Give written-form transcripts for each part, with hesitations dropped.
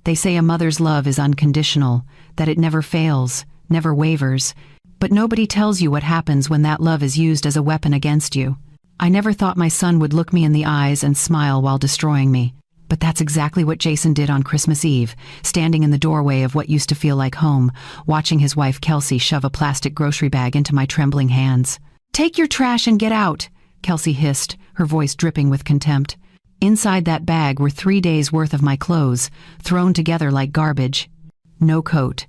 They say a mother's love is unconditional, that it never fails, never wavers, but nobody tells you what happens when that love is used as a weapon against you. I never thought my son would look me in the eyes and smile while destroying me. But that's exactly what Jason did on Christmas Eve, standing in the doorway of what used to feel like home, watching his wife Kelsey shove a plastic grocery bag into my trembling hands. "Take your trash and get out," Kelsey hissed, her voice dripping with contempt. Inside that bag were 3 days' worth of my clothes, thrown together like garbage. No coat,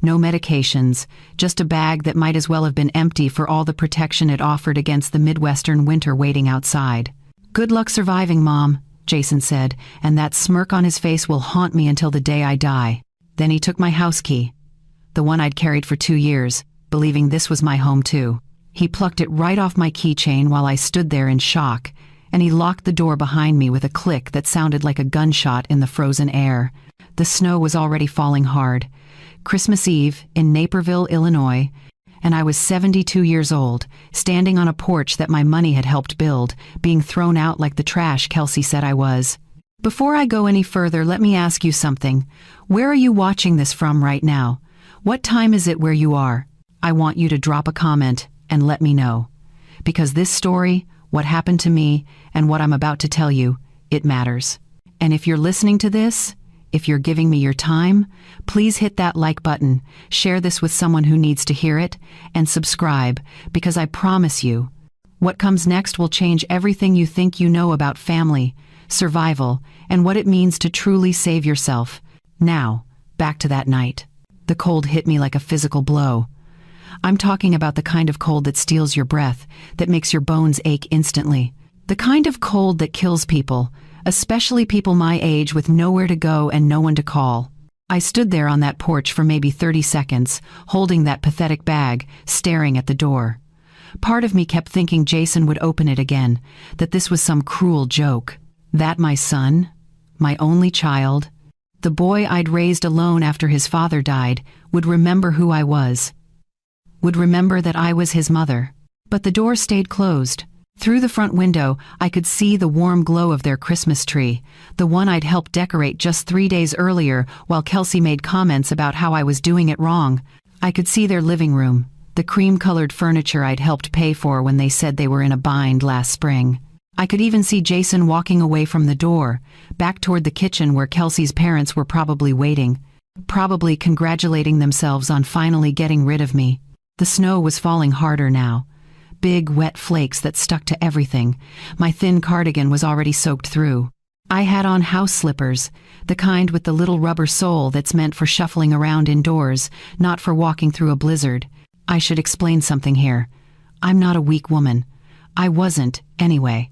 no medications, just a bag that might as well have been empty for all the protection it offered against the Midwestern winter waiting outside. "Good luck surviving, Mom," Jason said, "and that smirk on his face will haunt me until the day I die." Then he took my house key, the one I'd carried for 2 years, believing this was my home too. He plucked it right off my keychain while I stood there in shock, and he locked the door behind me with a click that sounded like a gunshot in the frozen air. The snow was already falling hard. Christmas Eve in Naperville, Illinois, and I was 72 years old, standing on a porch that my money had helped build, being thrown out like the trash Kelsey said I was. Before I go any further, let me ask you something. Where are you watching this from right now? What time is it where you are? I want you to drop a comment and let me know. Because this story, what happened to me, and what I'm about to tell you, it matters. And if you're listening to this, if you're giving me your time, please hit that like button, share this with someone who needs to hear it, and subscribe, because I promise you, what comes next will change everything you think you know about family, survival, and what it means to truly save yourself. Now, back to that night. The cold hit me like a physical blow. I'm talking about the kind of cold that steals your breath, that makes your bones ache instantly. The kind of cold that kills people, especially people my age with nowhere to go and no one to call. I stood there on that porch for maybe 30 seconds, holding that pathetic bag, staring at the door. Part of me kept thinking Jason would open it again, that this was some cruel joke. That my son, my only child, the boy I'd raised alone after his father died, would remember who I was. Would remember that I was his mother. But the door stayed closed. Through the front window, I could see the warm glow of their Christmas tree, the one I'd helped decorate just 3 days earlier while Kelsey made comments about how I was doing it wrong. I could see their living room, the cream-colored furniture I'd helped pay for when they said they were in a bind last spring. I could even see Jason walking away from the door, back toward the kitchen where Kelsey's parents were probably waiting, probably congratulating themselves on finally getting rid of me. The snow was falling harder now. Big, wet flakes that stuck to everything. My thin cardigan was already soaked through. I had on house slippers, the kind with the little rubber sole that's meant for shuffling around indoors, not for walking through a blizzard. I should explain something here. I'm not a weak woman. I wasn't, anyway.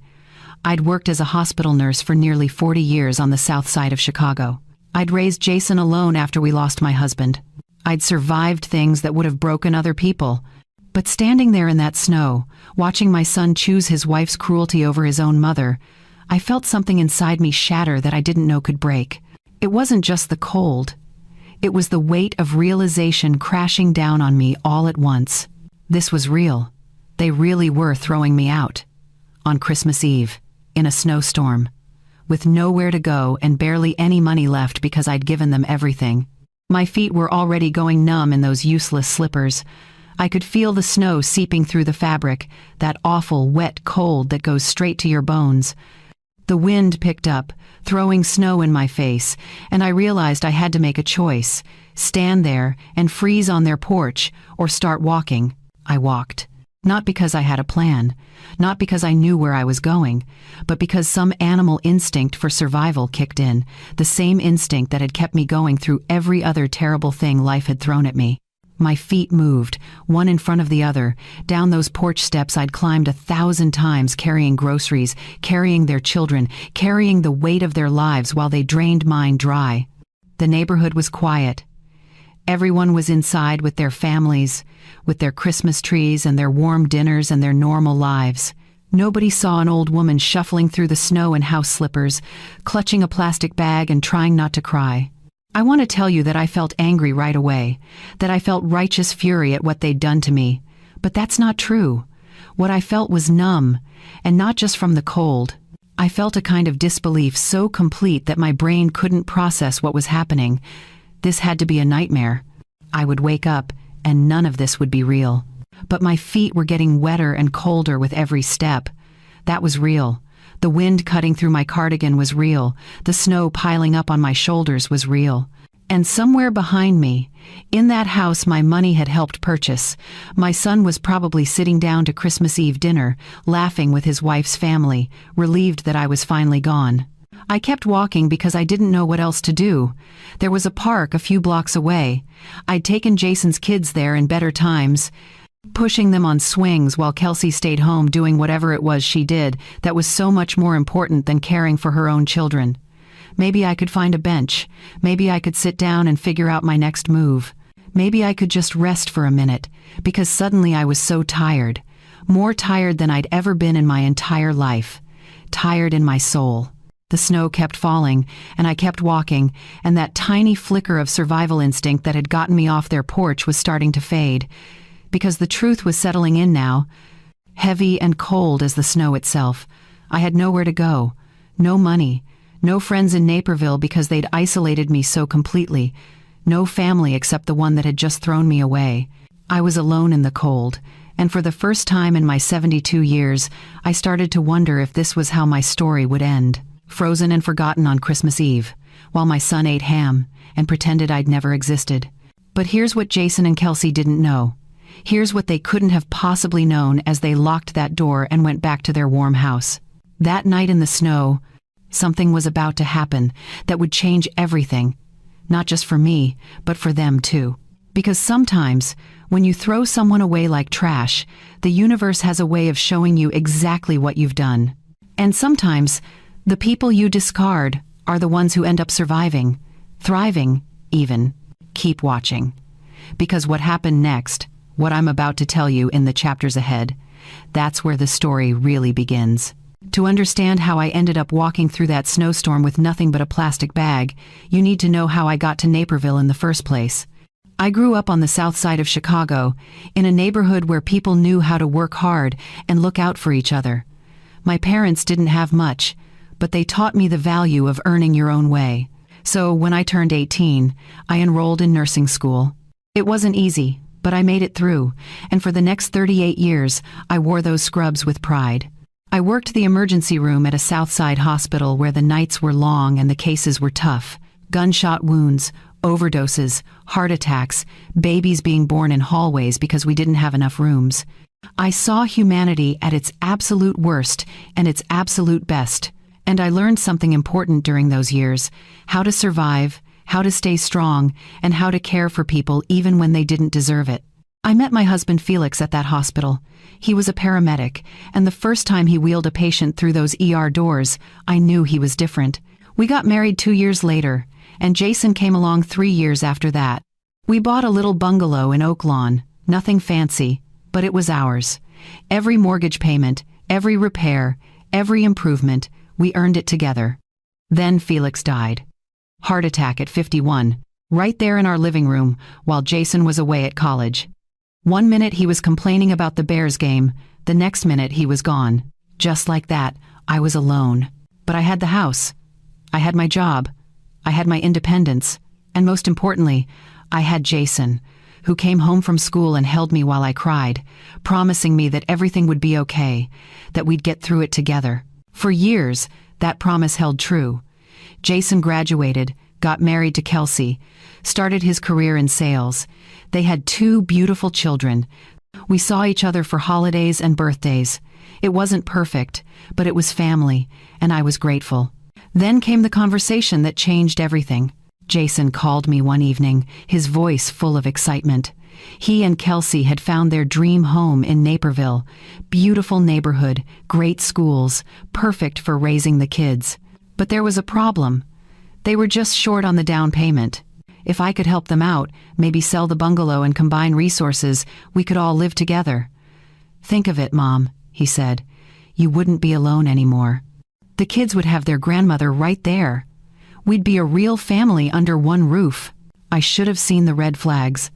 I'd worked as a hospital nurse for nearly 40 years on the south side of Chicago. I'd raised Jason alone after we lost my husband. I'd survived things that would have broken other people. But standing there in that snow, watching my son choose his wife's cruelty over his own mother, I felt something inside me shatter that I didn't know could break. It wasn't just the cold. It was the weight of realization crashing down on me all at once. This was real. They really were throwing me out. On Christmas Eve, in a snowstorm, with nowhere to go and barely any money left because I'd given them everything. My feet were already going numb in those useless slippers. I could feel the snow seeping through the fabric, that awful, wet cold that goes straight to your bones. The wind picked up, throwing snow in my face, and I realized I had to make a choice: stand there and freeze on their porch, or start walking. I walked. Not because I had a plan, not because I knew where I was going, but because some animal instinct for survival kicked in, the same instinct that had kept me going through every other terrible thing life had thrown at me. My feet moved, one in front of the other, down those porch steps I'd climbed 1,000 times, carrying groceries, carrying their children, carrying the weight of their lives while they drained mine dry. The neighborhood was quiet. Everyone was inside with their families, with their Christmas trees and their warm dinners and their normal lives. Nobody saw an old woman shuffling through the snow in house slippers, clutching a plastic bag and trying not to cry. I want to tell you that I felt angry right away, that I felt righteous fury at what they'd done to me. But that's not true. What I felt was numb, and not just from the cold. I felt a kind of disbelief so complete that my brain couldn't process what was happening. This had to be a nightmare. I would wake up, and none of this would be real. But my feet were getting wetter and colder with every step. That was real. The wind cutting through my cardigan was real. The snow piling up on my shoulders was real. And somewhere behind me, in that house my money had helped purchase, my son was probably sitting down to Christmas Eve dinner, laughing with his wife's family, relieved that I was finally gone. I kept walking because I didn't know what else to do. There was a park a few blocks away. I'd taken Jason's kids there in better times, pushing them on swings while Kelsey stayed home doing whatever it was she did that was so much more important than caring for her own children. Maybe I could find a bench. Maybe I could sit down and figure out my next move. Maybe I could just rest for a minute, because suddenly I was so tired. More tired than I'd ever been in my entire life. Tired in my soul. The snow kept falling, and I kept walking, and that tiny flicker of survival instinct that had gotten me off their porch was starting to fade. Because the truth was settling in now, heavy and cold as the snow itself. I had nowhere to go. No money. No friends in Naperville because they'd isolated me so completely. No family except the one that had just thrown me away. I was alone in the cold, and for the first time in my 72 years, I started to wonder if this was how my story would end. Frozen and forgotten on Christmas Eve, while my son ate ham and pretended I'd never existed. But here's what Jason and Kelsey didn't know. Here's what they couldn't have possibly known as they locked that door and went back to their warm house. That night in the snow, something was about to happen that would change everything, not just for me, but for them too. Because sometimes, when you throw someone away like trash, the universe has a way of showing you exactly what you've done. And sometimes, the people you discard are the ones who end up surviving, thriving, even. Keep watching. Because what happened next, what I'm about to tell you in the chapters ahead, that's where the story really begins. To understand how I ended up walking through that snowstorm with nothing but a plastic bag, you need to know how I got to Naperville in the first place. I grew up on the south side of Chicago, in a neighborhood where people knew how to work hard and look out for each other. My parents didn't have much, but they taught me the value of earning your own way. So when I turned 18, I enrolled in nursing school. It wasn't easy, but I made it through, and for the next 38 years, I wore those scrubs with pride. I worked the emergency room at a Southside hospital where the nights were long and the cases were tough. Gunshot wounds, overdoses, heart attacks, babies being born in hallways because we didn't have enough rooms. I saw humanity at its absolute worst and its absolute best. And I learned something important during those years: how to survive, how to stay strong, and how to care for people even when they didn't deserve it. I met my husband Felix at that hospital. He was a paramedic, and the first time he wheeled a patient through those ER doors, I knew he was different. We got married 2 years later, and Jason came along 3 years after that. We bought a little bungalow in Oak Lawn, nothing fancy, but it was ours. Every mortgage payment, every repair, every improvement, we earned it together. Then Felix died. Heart attack at 51, right there in our living room, while Jason was away at college. 1 minute he was complaining about the Bears game, the next minute he was gone. Just like that, I was alone. But I had the house. I had my job. I had my independence. And most importantly, I had Jason, who came home from school and held me while I cried, promising me that everything would be okay, that we'd get through it together. For years, that promise held true. Jason graduated, got married to Kelsey, started his career in sales. They had 2 beautiful children. We saw each other for holidays and birthdays. It wasn't perfect, but it was family, and I was grateful. Then came the conversation that changed everything. Jason called me one evening, his voice full of excitement. He and Kelsey had found their dream home in Naperville. Beautiful neighborhood, great schools, perfect for raising the kids. But there was a problem. They were just short on the down payment. If I could help them out, maybe sell the bungalow and combine resources, we could all live together. "Think of it, Mom," he said. "You wouldn't be alone anymore. The kids would have their grandmother right there. We'd be a real family under one roof." I should have seen the red flags.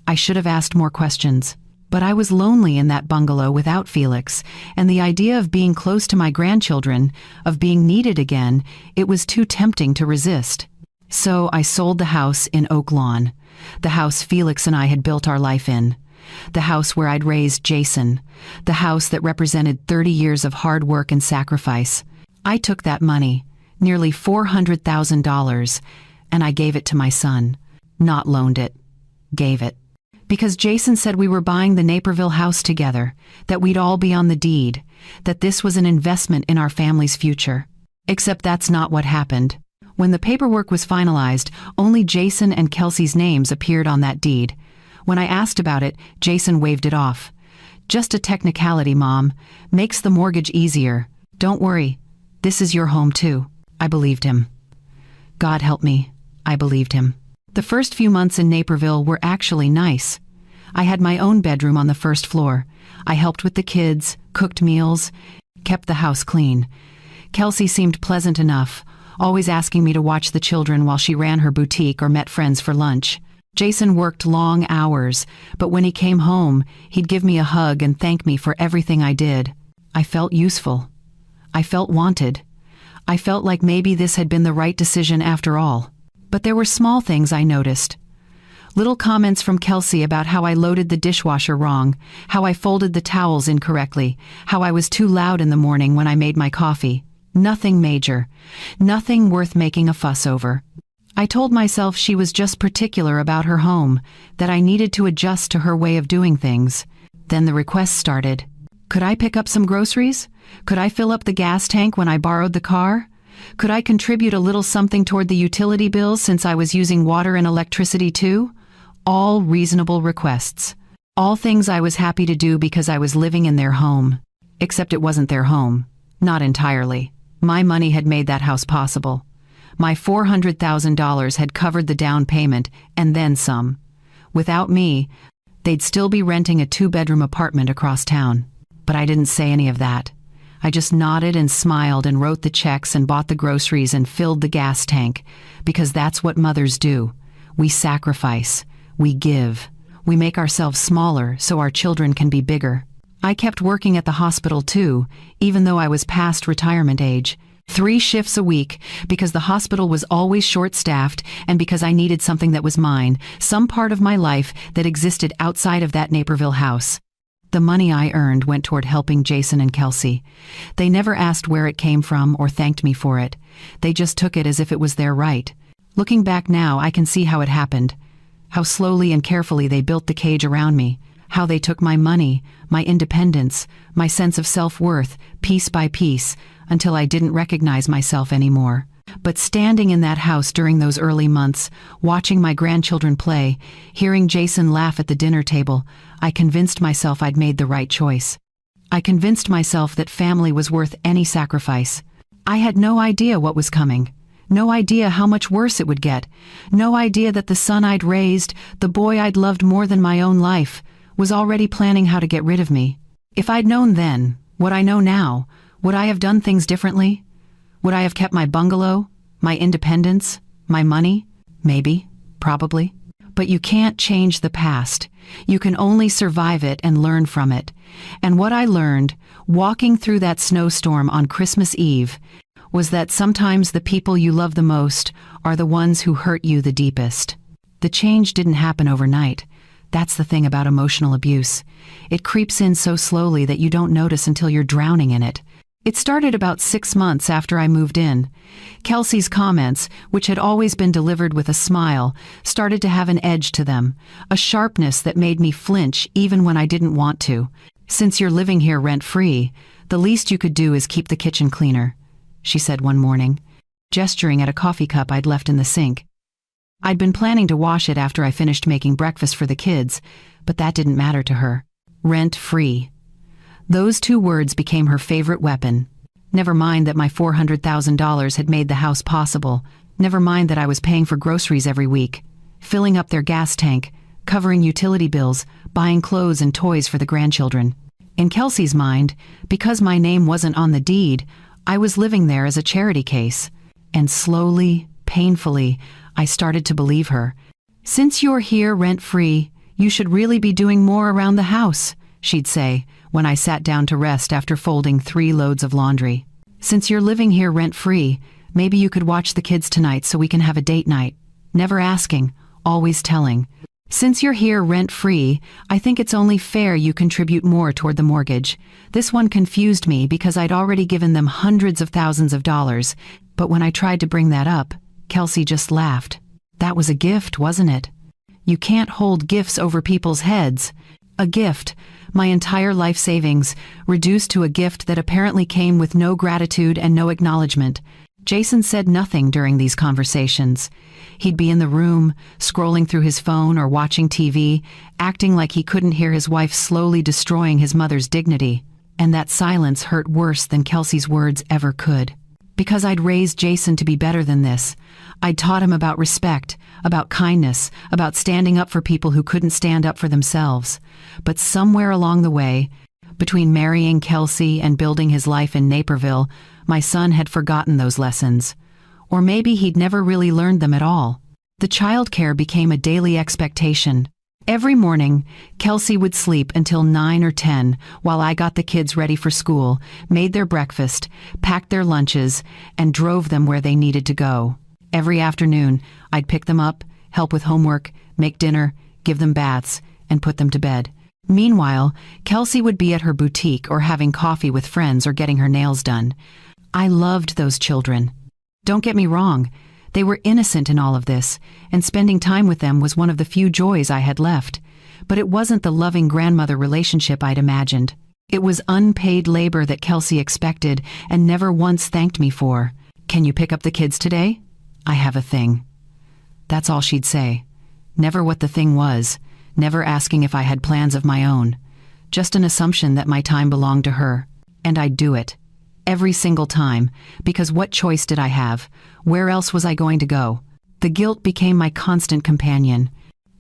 I should have asked more questions. But I was lonely in that bungalow without Felix, and the idea of being close to my grandchildren, of being needed again, it was too tempting to resist. So I sold the house in Oak Lawn, the house Felix and I had built our life in, the house where I'd raised Jason, the house that represented 30 years of hard work and sacrifice. I took that money, nearly $400,000, and I gave it to my son. Not loaned it, gave it. Because Jason said we were buying the Naperville house together, that we'd all be on the deed, that this was an investment in our family's future. Except that's not what happened. When the paperwork was finalized, only Jason and Kelsey's names appeared on that deed. When I asked about it, Jason waved it off. "Just a technicality, Mom. Makes the mortgage easier. Don't worry. This is your home too." I believed him. God help me, I believed him. The first few months in Naperville were actually nice. I had my own bedroom on the first floor. I helped with the kids, cooked meals, kept the house clean. Kelsey seemed pleasant enough, always asking me to watch the children while she ran her boutique or met friends for lunch. Jason worked long hours, but when he came home, he'd give me a hug and thank me for everything I did. I felt useful. I felt wanted. I felt like maybe this had been the right decision after all. But there were small things I noticed. Little comments from Kelsey about how I loaded the dishwasher wrong, how I folded the towels incorrectly, how I was too loud in the morning when I made my coffee. Nothing major. Nothing worth making a fuss over. I told myself she was just particular about her home, that I needed to adjust to her way of doing things. Then the requests started. Could I pick up some groceries? Could I fill up the gas tank when I borrowed the car? Could I contribute a little something toward the utility bills since I was using water and electricity too? All reasonable requests. All things I was happy to do because I was living in their home. Except it wasn't their home. Not entirely. My money had made that house possible. My $400,000 had covered the down payment and then some. Without me, they'd still be renting a 2-bedroom apartment across town. But I didn't say any of that. I just nodded and smiled and wrote the checks and bought the groceries and filled the gas tank, because that's what mothers do. We sacrifice. We give. We make ourselves smaller so our children can be bigger. I kept working at the hospital too, even though I was past retirement age. 3 shifts a week, because the hospital was always short-staffed and because I needed something that was mine, some part of my life that existed outside of that Naperville house. The money I earned went toward helping Jason and Kelsey. They never asked where it came from or thanked me for it. They just took it as if it was their right. Looking back now, I can see how it happened. How slowly and carefully they built the cage around me. How they took my money, my independence, my sense of self-worth, piece by piece, until I didn't recognize myself anymore. But standing in that house during those early months, watching my grandchildren play, hearing Jason laugh at the dinner table, I convinced myself I'd made the right choice. I convinced myself that family was worth any sacrifice. I had no idea what was coming. No idea how much worse it would get. No idea that the son I'd raised, the boy I'd loved more than my own life, was already planning how to get rid of me. If I'd known then, what I know now, would I have done things differently? Would I have kept my bungalow, my independence, my money? Maybe, probably. But you can't change the past. You can only survive it and learn from it. And what I learned, walking through that snowstorm on Christmas Eve, was that sometimes the people you love the most are the ones who hurt you the deepest. The change didn't happen overnight. That's the thing about emotional abuse. It creeps in so slowly that you don't notice until you're drowning in it. It started about 6 months after I moved in. Kelsey's comments, which had always been delivered with a smile, started to have an edge to them, a sharpness that made me flinch even when I didn't want to. "Since you're living here rent-free, the least you could do is keep the kitchen cleaner," she said one morning, gesturing at a coffee cup I'd left in the sink. I'd been planning to wash it after I finished making breakfast for the kids, but that didn't matter to her. Rent-free. Those 2 words became her favorite weapon. Never mind that my $400,000 had made the house possible. Never mind that I was paying for groceries every week, filling up their gas tank, covering utility bills, buying clothes and toys for the grandchildren. In Kelsey's mind, because my name wasn't on the deed, I was living there as a charity case. And slowly, painfully, I started to believe her. "Since you're here rent-free, "You should really be doing more around the house," she'd say, when I sat down to rest after folding 3 loads of laundry. "Since you're living here rent-free, maybe you could watch the kids tonight so we can have a date night." Never asking, always telling. "Since you're here rent-free, I think it's only fair you contribute more toward the mortgage." This one confused me because I'd already given them hundreds of thousands of dollars, but when I tried to bring that up, Kelsey just laughed. That was a gift, wasn't it? You can't hold gifts over people's heads. A gift, my entire life savings, reduced to a gift that apparently came with no gratitude and no acknowledgement. Jason said nothing during these conversations. He'd be in the room, scrolling through his phone or watching TV, acting like he couldn't hear his wife slowly destroying his mother's dignity. And that silence hurt worse than Kelsey's words ever could. Because I'd raised Jason to be better than this. I'd taught him about respect, about kindness, about standing up for people who couldn't stand up for themselves. But somewhere along the way, between marrying Kelsey and building his life in Naperville, my son had forgotten those lessons. Or maybe he'd never really learned them at all. The childcare became a daily expectation. Every morning, Kelsey would sleep until 9 or 10 while I got the kids ready for school, made their breakfast, packed their lunches, and drove them where they needed to go. Every afternoon, I'd pick them up, help with homework, make dinner, give them baths, and put them to bed. Meanwhile, Kelsey would be at her boutique or having coffee with friends or getting her nails done. I loved those children. Don't get me wrong, they were innocent in all of this, and spending time with them was one of the few joys I had left. But it wasn't the loving grandmother relationship I'd imagined. It was unpaid labor that Kelsey expected and never once thanked me for. "Can you pick up the kids today? I have a thing." That's all she'd say. Never what the thing was, never asking if I had plans of my own. Just an assumption that my time belonged to her. And I'd do it. Every single time, because what choice did I have? Where else was I going to go? The guilt became my constant companion.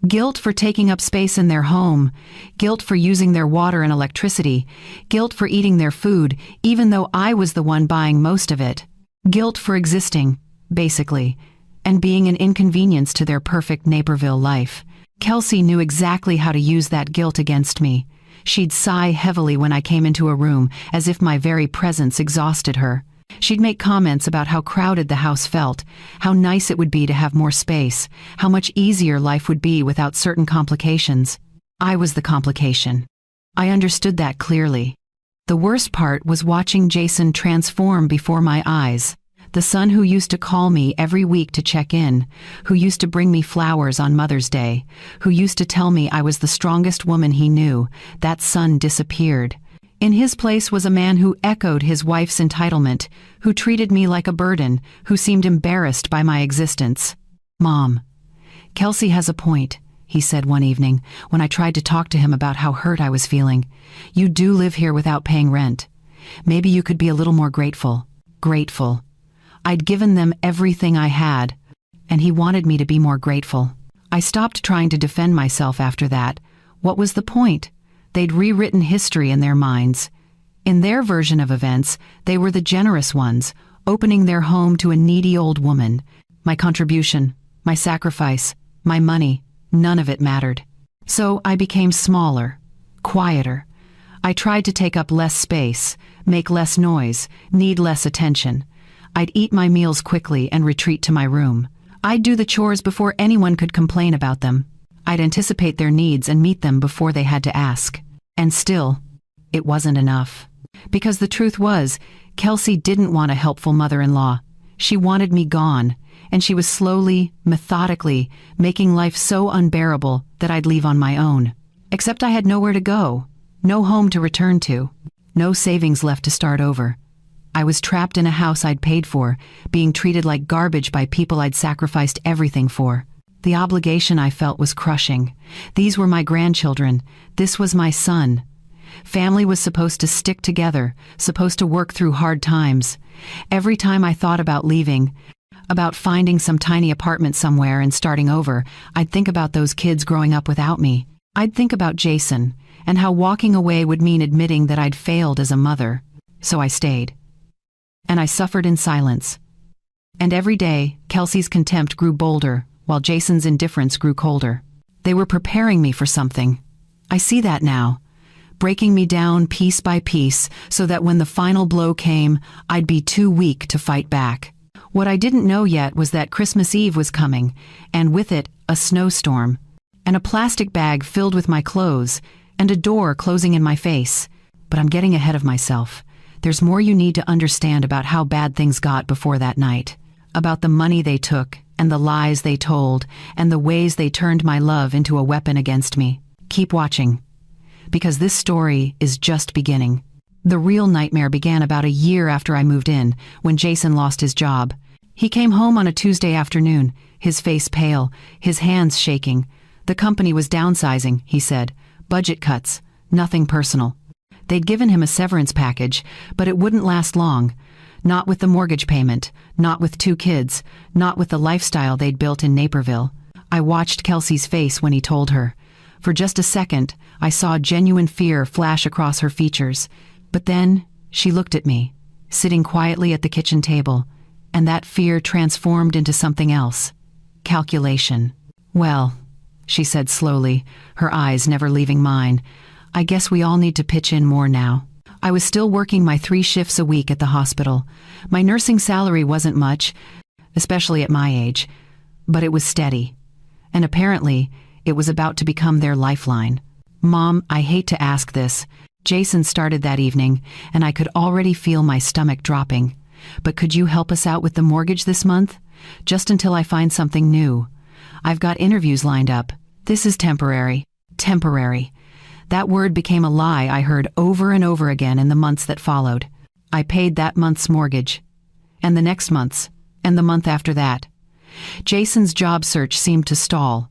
Guilt for taking up space in their home, guilt for using their water and electricity, guilt for eating their food, even though I was the one buying most of it. Guilt for existing, basically, and being an inconvenience to their perfect Naperville life. Kelsey knew exactly how to use that guilt against me. She'd sigh heavily when I came into a room, as if my very presence exhausted her. She'd make comments about how crowded the house felt, how nice it would be to have more space, how much easier life would be without certain complications. I was the complication. I understood that clearly. The worst part was watching Jason transform before my eyes. The son who used to call me every week to check in, who used to bring me flowers on Mother's Day, who used to tell me I was the strongest woman he knew, that son disappeared. In his place was a man who echoed his wife's entitlement, who treated me like a burden, who seemed embarrassed by my existence. "Mom, Kelsey has a point," he said one evening when I tried to talk to him about how hurt I was feeling. "You do live here without paying rent. Maybe you could be a little more grateful." Grateful. I'd given them everything I had, and he wanted me to be more grateful. I stopped trying to defend myself after that. What was the point? They'd rewritten history in their minds. In their version of events, they were the generous ones, opening their home to a needy old woman. My contribution, my sacrifice, my money, none of it mattered. So I became smaller, quieter. I tried to take up less space, make less noise, need less attention. I'd eat my meals quickly and retreat to my room. I'd do the chores before anyone could complain about them. I'd anticipate their needs and meet them before they had to ask. And still, it wasn't enough. Because the truth was, Kelsey didn't want a helpful mother-in-law. She wanted me gone, and she was slowly, methodically, making life so unbearable that I'd leave on my own. Except I had nowhere to go, no home to return to, no savings left to start over. I was trapped in a house I'd paid for, being treated like garbage by people I'd sacrificed everything for. The obligation I felt was crushing. These were my grandchildren. This was my son. Family was supposed to stick together, supposed to work through hard times. Every time I thought about leaving, about finding some tiny apartment somewhere and starting over, I'd think about those kids growing up without me. I'd think about Jason, and how walking away would mean admitting that I'd failed as a mother. So I stayed. And I suffered in silence. And every day, Kelsey's contempt grew bolder, while Jason's indifference grew colder. They were preparing me for something. I see that now. Breaking me down piece by piece so that when the final blow came, I'd be too weak to fight back. What I didn't know yet was that Christmas Eve was coming, and with it, a snowstorm, and a plastic bag filled with my clothes, and a door closing in my face. But I'm getting ahead of myself. There's more you need to understand about how bad things got before that night. About the money they took, and the lies they told, and the ways they turned my love into a weapon against me. Keep watching. Because this story is just beginning. The real nightmare began about a year after I moved in, when Jason lost his job. He came home on a Tuesday afternoon, his face pale, his hands shaking. The company was downsizing, he said. Budget cuts, nothing personal. They'd given him a severance package, but it wouldn't last long. Not with the mortgage payment, not with 2 kids, not with the lifestyle they'd built in Naperville. I watched Kelsey's face when he told her. For just a second, I saw genuine fear flash across her features. But then, she looked at me, sitting quietly at the kitchen table, and that fear transformed into something else. Calculation. Well, she said slowly, her eyes never leaving mine, I guess we all need to pitch in more now. I was still working my 3 shifts a week at the hospital. My nursing salary wasn't much, especially at my age, but it was steady. And apparently, it was about to become their lifeline. Mom, I hate to ask this. Jason started that evening, and I could already feel my stomach dropping. But could you help us out with the mortgage this month? Just until I find something new. I've got interviews lined up. This is temporary. Temporary. That word became a lie I heard over and over again in the months that followed. I paid that month's mortgage. And the next month's. And the month after that. Jason's job search seemed to stall.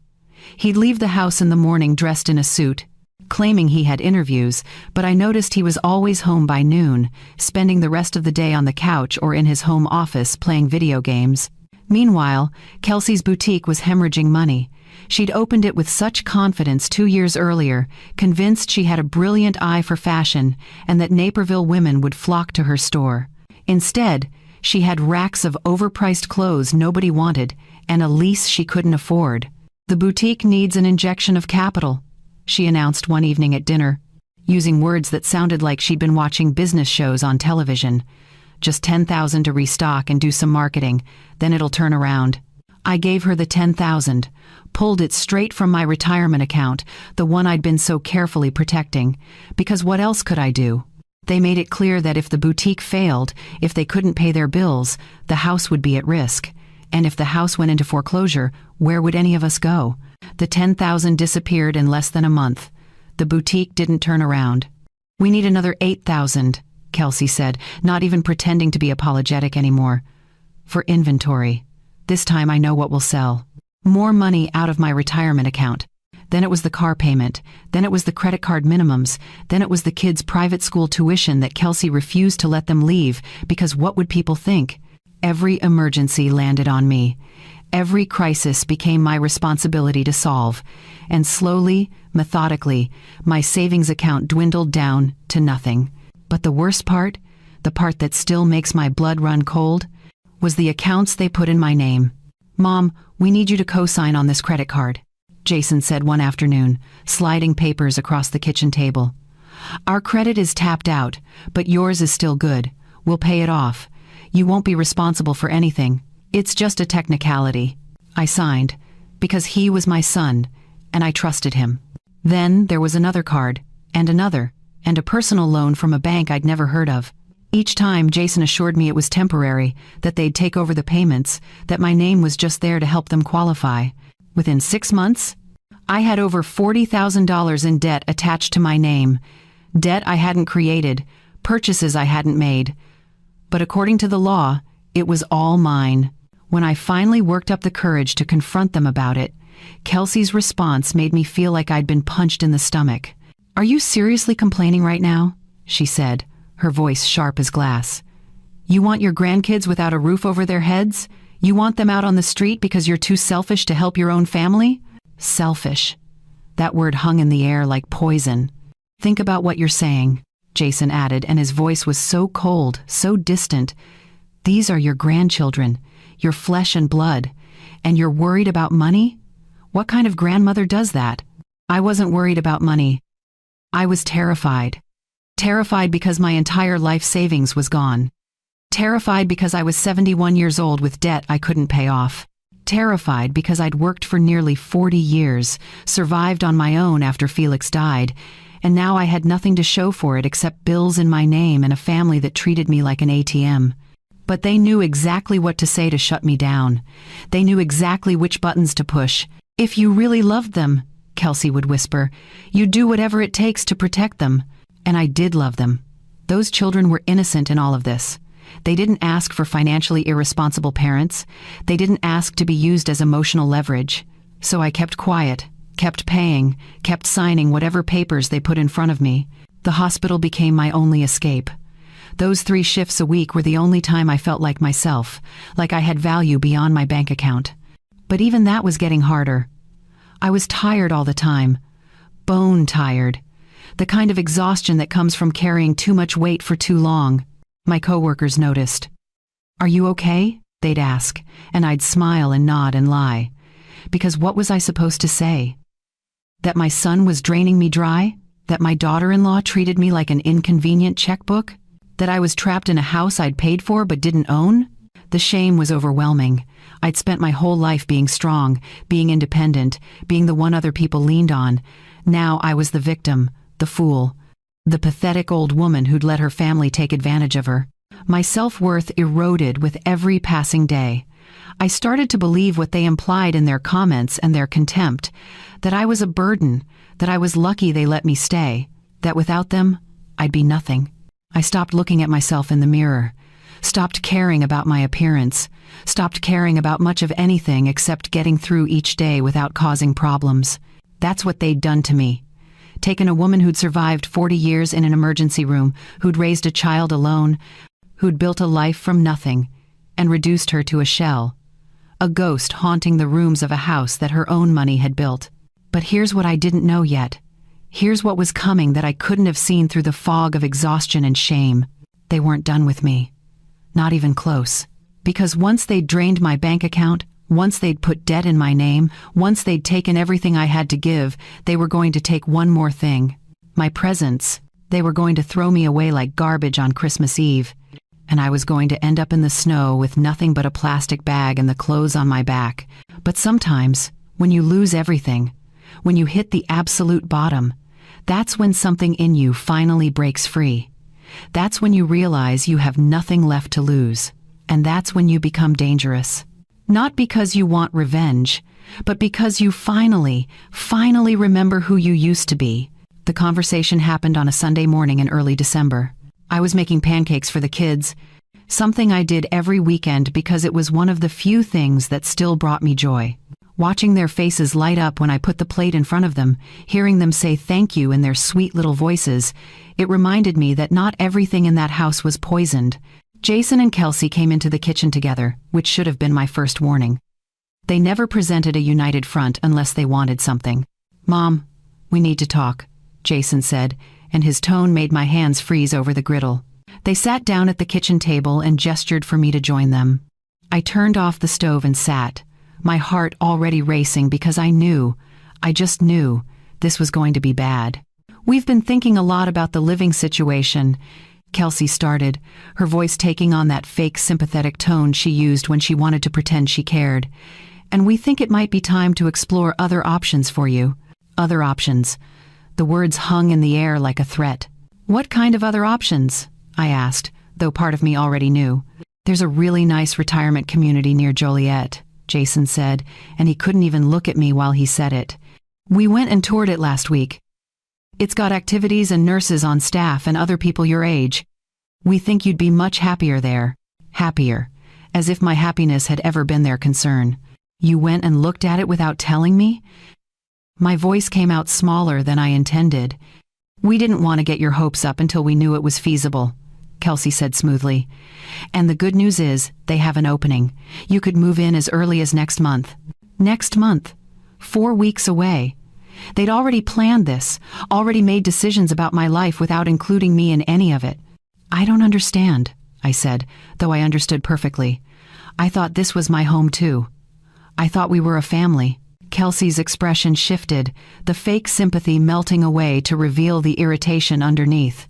He'd leave the house in the morning dressed in a suit, claiming he had interviews, but I noticed he was always home by noon, spending the rest of the day on the couch or in his home office playing video games. Meanwhile, Kelsey's boutique was hemorrhaging money. She'd opened it with such confidence 2 years earlier, convinced she had a brilliant eye for fashion and that Naperville women would flock to her store. Instead, she had racks of overpriced clothes nobody wanted and a lease she couldn't afford. The boutique needs an injection of capital, she announced one evening at dinner, using words that sounded like she'd been watching business shows on television. Just $10,000 to restock and do some marketing, then it'll turn around. I gave her the $10,000, pulled it straight from my retirement account, the one I'd been so carefully protecting, because what else could I do? They made it clear that if the boutique failed, if they couldn't pay their bills, the house would be at risk. And if the house went into foreclosure, where would any of us go? The $10,000 disappeared in less than a month. The boutique didn't turn around. We need another $8,000, Kelsey said, not even pretending to be apologetic anymore. For inventory. This time I know what will sell. More money out of my retirement account. Then it was the car payment. Then it was the credit card minimums. Then it was the kids' private school tuition that Kelsey refused to let them leave because what would people think? Every emergency landed on me. Every crisis became my responsibility to solve. And slowly, methodically, my savings account dwindled down to nothing. But the worst part, the part that still makes my blood run cold, was the accounts they put in my name. Mom, we need you to co-sign on this credit card, Jason said one afternoon, sliding papers across the kitchen table. Our credit is tapped out, but yours is still good. We'll pay it off. You won't be responsible for anything. It's just a technicality. I signed, because he was my son, and I trusted him. Then there was another card, and another, and a personal loan from a bank I'd never heard of. Each time, Jason assured me it was temporary, that they'd take over the payments, that my name was just there to help them qualify. Within 6 months, I had over $40,000 in debt attached to my name. Debt I hadn't created, purchases I hadn't made. But according to the law, it was all mine. When I finally worked up the courage to confront them about it, Kelsey's response made me feel like I'd been punched in the stomach. Are you seriously complaining right now? She said, her voice sharp as glass. You want your grandkids without a roof over their heads? You want them out on the street because you're too selfish to help your own family? Selfish. That word hung in the air like poison. Think about what you're saying, Jason added, and his voice was so cold, so distant. These are your grandchildren, your flesh and blood, and you're worried about money? What kind of grandmother does that? I wasn't worried about money. I was terrified. Terrified because my entire life savings was gone. Terrified because I was 71 years old with debt I couldn't pay off. Terrified because I'd worked for nearly 40 years, survived on my own after Felix died, and now I had nothing to show for it except bills in my name and a family that treated me like an ATM. But they knew exactly what to say to shut me down. They knew exactly which buttons to push. If you really loved them, Kelsey would whisper, you'd do whatever it takes to protect them. And I did love them. Those children were innocent in all of this. They didn't ask for financially irresponsible parents. They didn't ask to be used as emotional leverage. So I kept quiet, kept paying, kept signing whatever papers they put in front of me. The hospital became my only escape. Those 3 shifts a week were the only time I felt like myself, like I had value beyond my bank account. But even that was getting harder. I was tired all the time. Bone tired. The kind of exhaustion that comes from carrying too much weight for too long. My coworkers noticed. Are you okay? They'd ask, and I'd smile and nod and lie. Because what was I supposed to say? That my son was draining me dry? That my daughter-in-law treated me like an inconvenient checkbook? That I was trapped in a house I'd paid for but didn't own? The shame was overwhelming. I'd spent my whole life being strong, being independent, being the one other people leaned on. Now I was the victim, the fool, the pathetic old woman who'd let her family take advantage of her. My self-worth eroded with every passing day. I started to believe what they implied in their comments and their contempt, that I was a burden, that I was lucky they let me stay, that without them, I'd be nothing. I stopped looking at myself in the mirror, stopped caring about my appearance, stopped caring about much of anything except getting through each day without causing problems. That's what they'd done to me. Taken a woman who'd survived 40 years in an emergency room, who'd raised a child alone, who'd built a life from nothing, and reduced her to a shell. A ghost haunting the rooms of a house that her own money had built. But here's what I didn't know yet. Here's what was coming that I couldn't have seen through the fog of exhaustion and shame. They weren't done with me. Not even close. Because once they'd drained my bank account, once they'd put debt in my name, once they'd taken everything I had to give, they were going to take one more thing. My presents. They were going to throw me away like garbage on Christmas Eve. And I was going to end up in the snow with nothing but a plastic bag and the clothes on my back. But sometimes, when you lose everything, when you hit the absolute bottom, that's when something in you finally breaks free. That's when you realize you have nothing left to lose. And that's when you become dangerous. Not because you want revenge, but because you finally remember who you used to be. The conversation happened on a Sunday morning in early December. I was making pancakes for the kids, something I did every weekend because it was one of the few things that still brought me joy. Watching their faces light up when I put the plate in front of them, hearing them say thank you in their sweet little voices, it reminded me that not everything in that house was poisoned. Jason and Kelsey came into the kitchen together, which should have been my first warning. They never presented a united front unless they wanted something. "Mom, we need to talk," Jason said, and his tone made my hands freeze over the griddle. They sat down at the kitchen table and gestured for me to join them. I turned off the stove and sat, my heart already racing because I just knew, this was going to be bad. "We've been thinking a lot about the living situation," Kelsey started, her voice taking on that fake sympathetic tone she used when she wanted to pretend she cared. "And we think it might be time to explore other options for you." Other options. The words hung in the air like a threat. "What kind of other options?" I asked, though part of me already knew. "There's a really nice retirement community near Joliet," Jason said, and he couldn't even look at me while he said it. "We went and toured it last week. It's got activities and nurses on staff and other people your age. We think you'd be much happier there." Happier. As if my happiness had ever been their concern. "You went and looked at it without telling me?" My voice came out smaller than I intended. "We didn't want to get your hopes up until we knew it was feasible," Kelsey said smoothly. "And the good news is, they have an opening. You could move in as early as next month." Next month. 4 weeks away. They'd already planned this, already made decisions about my life without including me in any of it. "I don't understand," I said, though I understood perfectly. "I thought this was my home too. I thought we were a family." Kelsey's expression shifted, the fake sympathy melting away to reveal the irritation underneath.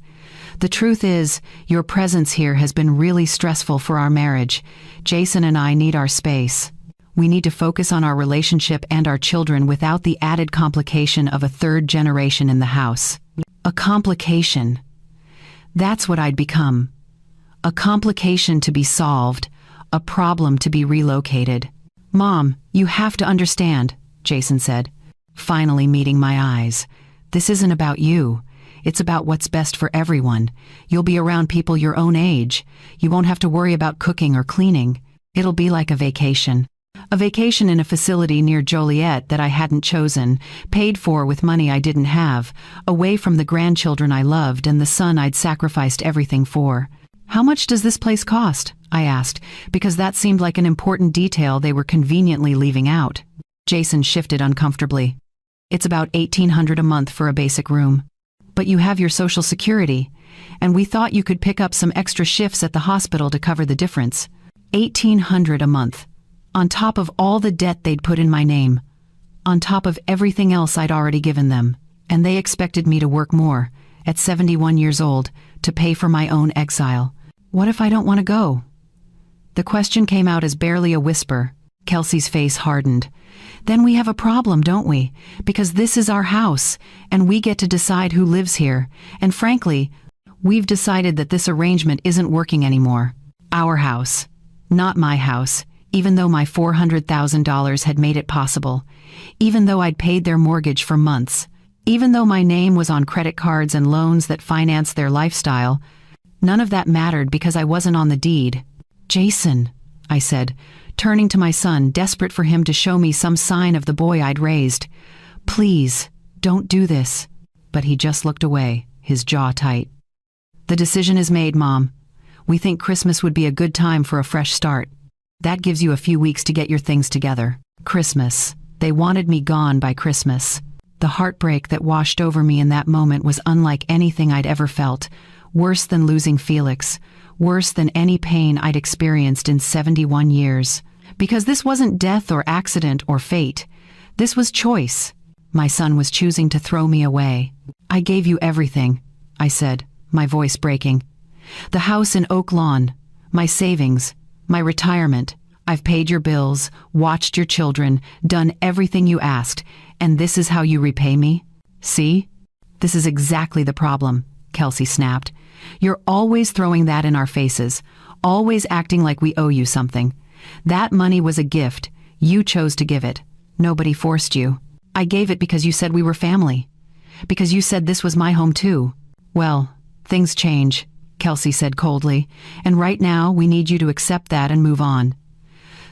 The truth is, your presence here has been really stressful for our marriage. Jason and I need our space. We need to focus on our relationship and our children without the added complication of a third generation in the house. A complication. That's what I'd become. A complication to be solved, a problem to be relocated. Mom, you have to understand, Jason said, finally meeting my eyes. This isn't about you. It's about what's best for everyone. You'll be around people your own age. You won't have to worry about cooking or cleaning. It'll be like a vacation. A vacation in a facility near Joliet that I hadn't chosen, paid for with money I didn't have, away from the grandchildren I loved and the son I'd sacrificed everything for. How much does this place cost? I asked, because that seemed like an important detail they were conveniently leaving out. Jason shifted uncomfortably. It's about $1,800 a month for a basic room. But you have your Social Security, and we thought you could pick up some extra shifts at the hospital to cover the difference. $1,800 a month. On top of all the debt they'd put in my name. On top of everything else I'd already given them. And they expected me to work more, at 71 years old, to pay for my own exile. What if I don't want to go? The question came out as barely a whisper. Kelsey's face hardened. Then we have a problem, don't we? Because this is our house, and we get to decide who lives here. And frankly, we've decided that this arrangement isn't working anymore. Our house. Not my house, even though my $400,000 had made it possible. Even though I'd paid their mortgage for months. Even though my name was on credit cards and loans that financed their lifestyle. None of that mattered because I wasn't on the deed. Jason, I said, turning to my son, desperate for him to show me some sign of the boy I'd raised. Please, don't do this. But he just looked away, his jaw tight. The decision is made, Mom. We think Christmas would be a good time for a fresh start. That gives you a few weeks to get your things together. Christmas. They wanted me gone by Christmas. The heartbreak that washed over me in that moment was unlike anything I'd ever felt. Worse than losing Felix. Worse than any pain I'd experienced in 71 years. Because this wasn't death or accident or fate. This was choice. My son was choosing to throw me away. I gave you everything, I said, my voice breaking. The house in Oak Lawn, my savings, my retirement. I've paid your bills, watched your children, done everything you asked, and this is how you repay me? See? This is exactly the problem, Kelsey snapped. You're always throwing that in our faces, always acting like we owe you something. That money was a gift. You chose to give it. Nobody forced you. I gave it because you said we were family. Because you said this was my home too. Well, things change, Kelsey said coldly, and right now we need you to accept that and move on.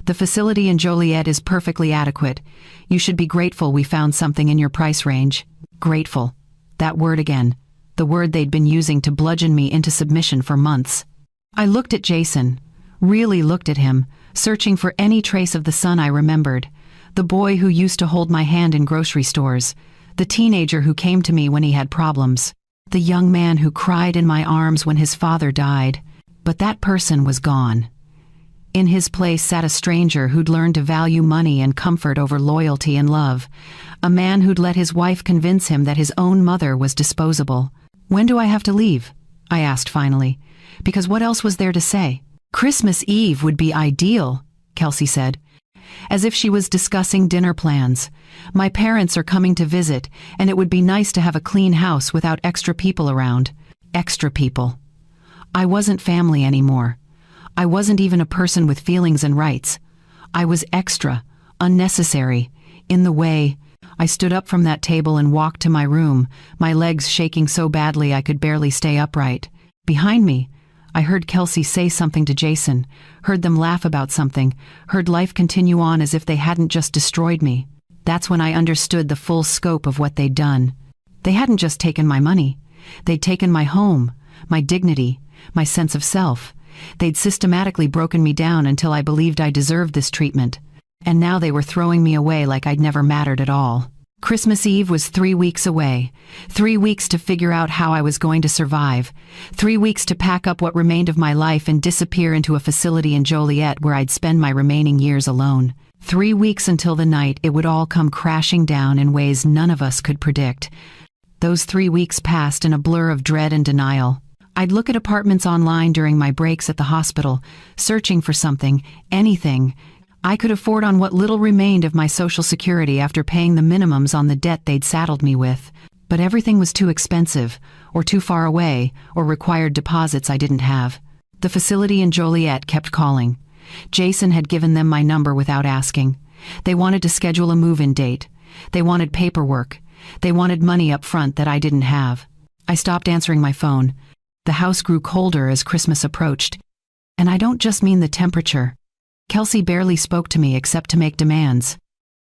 The facility in Joliet is perfectly adequate. You should be grateful we found something in your price range. Grateful. That word again. The word they'd been using to bludgeon me into submission for months. I looked at Jason, really looked at him, searching for any trace of the son I remembered. The boy who used to hold my hand in grocery stores. The teenager who came to me when he had problems. The young man who cried in my arms when his father died. But that person was gone. In his place sat a stranger who'd learned to value money and comfort over loyalty and love. A man who'd let his wife convince him that his own mother was disposable. When do I have to leave? I asked finally. Because what else was there to say? Christmas Eve would be ideal, Kelsey said, as if she was discussing dinner plans. My parents are coming to visit, and it would be nice to have a clean house without extra people around. Extra people. I wasn't family anymore. I wasn't even a person with feelings and rights. I was extra, unnecessary, in the way. I stood up from that table and walked to my room, my legs shaking so badly I could barely stay upright. Behind me, I heard Kelsey say something to Jason, heard them laugh about something, heard life continue on as if they hadn't just destroyed me. That's when I understood the full scope of what they'd done. They hadn't just taken my money. They'd taken my home, my dignity, my sense of self. They'd systematically broken me down until I believed I deserved this treatment. And now they were throwing me away like I'd never mattered at all. Christmas Eve was 3 weeks away. 3 weeks to figure out how I was going to survive. 3 weeks to pack up what remained of my life and disappear into a facility in Joliet where I'd spend my remaining years alone. 3 weeks until the night it would all come crashing down in ways none of us could predict. Those 3 weeks passed in a blur of dread and denial. I'd look at apartments online during my breaks at the hospital, searching for something, anything I could afford on what little remained of my Social Security after paying the minimums on the debt they'd saddled me with. But everything was too expensive, or too far away, or required deposits I didn't have. The facility in Joliet kept calling. Jason had given them my number without asking. They wanted to schedule a move-in date. They wanted paperwork. They wanted money up front that I didn't have. I stopped answering my phone. The house grew colder as Christmas approached. And I don't just mean the temperature. Kelsey barely spoke to me except to make demands.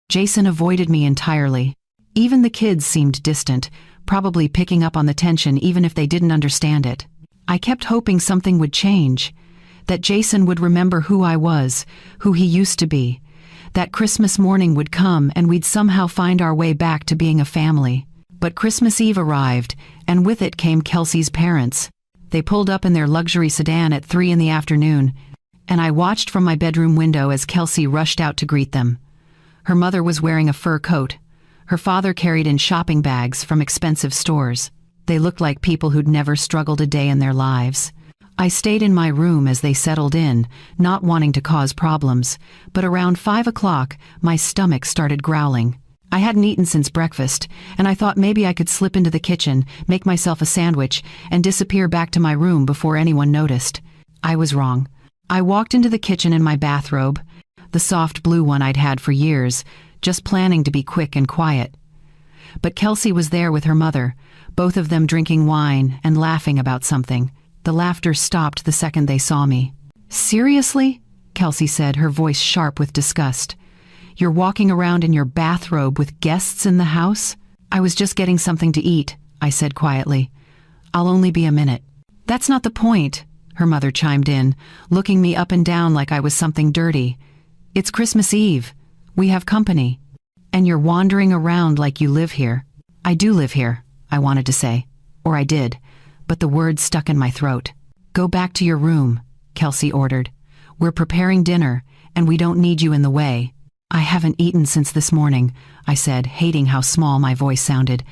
Jason avoided me entirely. Even the kids seemed distant, probably picking up on the tension even if they didn't understand it. I kept hoping something would change, that Jason would remember who I was, who he used to be, that Christmas morning would come and we'd somehow find our way back to being a family. But Christmas Eve arrived, and with it came Kelsey's parents. They pulled up in their luxury sedan at 3 in the afternoon, and I watched from my bedroom window as Kelsey rushed out to greet them. Her mother was wearing a fur coat. Her father carried in shopping bags from expensive stores. They looked like people who'd never struggled a day in their lives. I stayed in my room as they settled in, not wanting to cause problems, but around 5 o'clock, my stomach started growling. I hadn't eaten since breakfast, and I thought maybe I could slip into the kitchen, make myself a sandwich, and disappear back to my room before anyone noticed. I was wrong. I walked into the kitchen in my bathrobe, the soft blue one I'd had for years, just planning to be quick and quiet. But Kelsey was there with her mother, both of them drinking wine and laughing about something. The laughter stopped the second they saw me. "Seriously?" Kelsey said, her voice sharp with disgust. "You're walking around in your bathrobe with guests in the house?" "I was just getting something to eat," I said quietly. "I'll only be a minute." "That's not the point," her mother chimed in, looking me up and down like I was something dirty. "It's Christmas Eve. We have company. And you're wandering around like you live here." "I do live here," I wanted to say. Or I did, but the words stuck in my throat. "Go back to your room," Kelsey ordered. "We're preparing dinner, and we don't need you in the way." "I haven't eaten since this morning," I said, hating how small my voice sounded.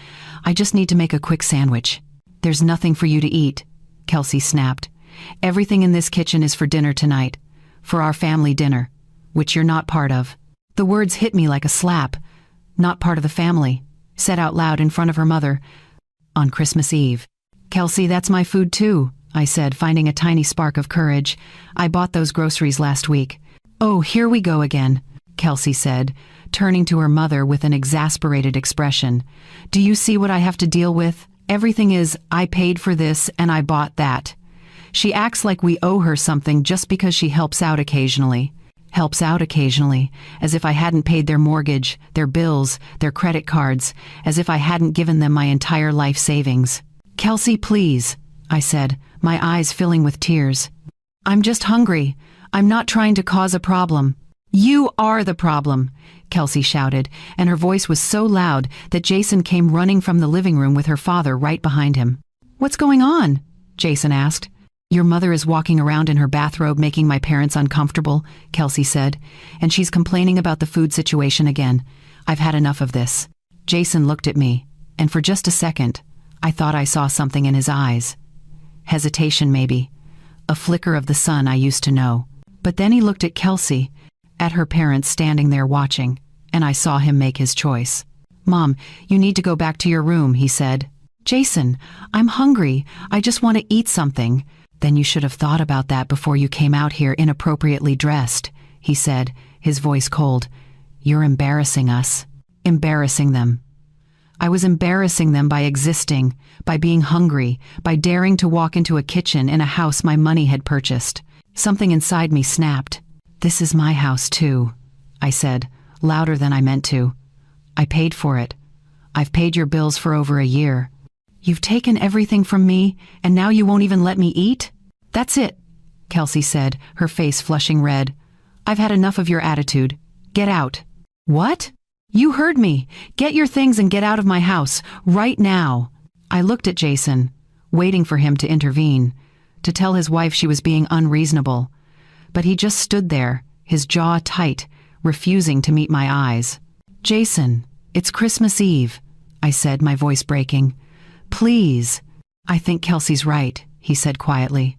"I just need to make a quick sandwich." "There's nothing for you to eat," Kelsey snapped. "Everything in this kitchen is for dinner tonight. For our family dinner, which you're not part of." The words hit me like a slap. "Not part of the family," said out loud in front of her mother. "On Christmas Eve." "Kelsey, that's my food too," I said, finding a tiny spark of courage. "I bought those groceries last week." "Oh, here we go again," Kelsey said, turning to her mother with an exasperated expression. "Do you see what I have to deal with? Everything is, I paid for this and I bought that. She acts like we owe her something just because she helps out occasionally. Helps out occasionally, as if I hadn't paid their mortgage, their bills, their credit cards, as if I hadn't given them my entire life savings." "Kelsey, please," I said, my eyes filling with tears. "I'm just hungry. I'm not trying to cause a problem." "You are the problem," Kelsey shouted, and her voice was so loud that Jason came running from the living room with her father right behind him. "What's going on?" Jason asked. "Your mother is walking around in her bathrobe making my parents uncomfortable," Kelsey said, "and she's complaining about the food situation again. I've had enough of this." Jason looked at me, and for just a second, I thought I saw something in his eyes. Hesitation, maybe. A flicker of the son I used to know. But then he looked at Kelsey, at her parents standing there watching, and I saw him make his choice. "Mom, you need to go back to your room," he said. "Jason, I'm hungry. I just want to eat something." "Then you should have thought about that before you came out here inappropriately dressed," he said, his voice cold. "You're embarrassing us." Embarrassing them. I was embarrassing them by existing, by being hungry, by daring to walk into a kitchen in a house my money had purchased. Something inside me snapped. "This is my house too," I said, louder than I meant to. "I paid for it. I've paid your bills for over a year. You've taken everything from me, and now you won't even let me eat?" "That's it," Kelsey said, her face flushing red. "I've had enough of your attitude. Get out." "What?" "You heard me. Get your things and get out of my house, right now." I looked at Jason, waiting for him to intervene, to tell his wife she was being unreasonable. But he just stood there, his jaw tight, refusing to meet my eyes. "Jason, it's Christmas Eve," I said, my voice breaking. "Please." "I think Kelsey's right," he said quietly.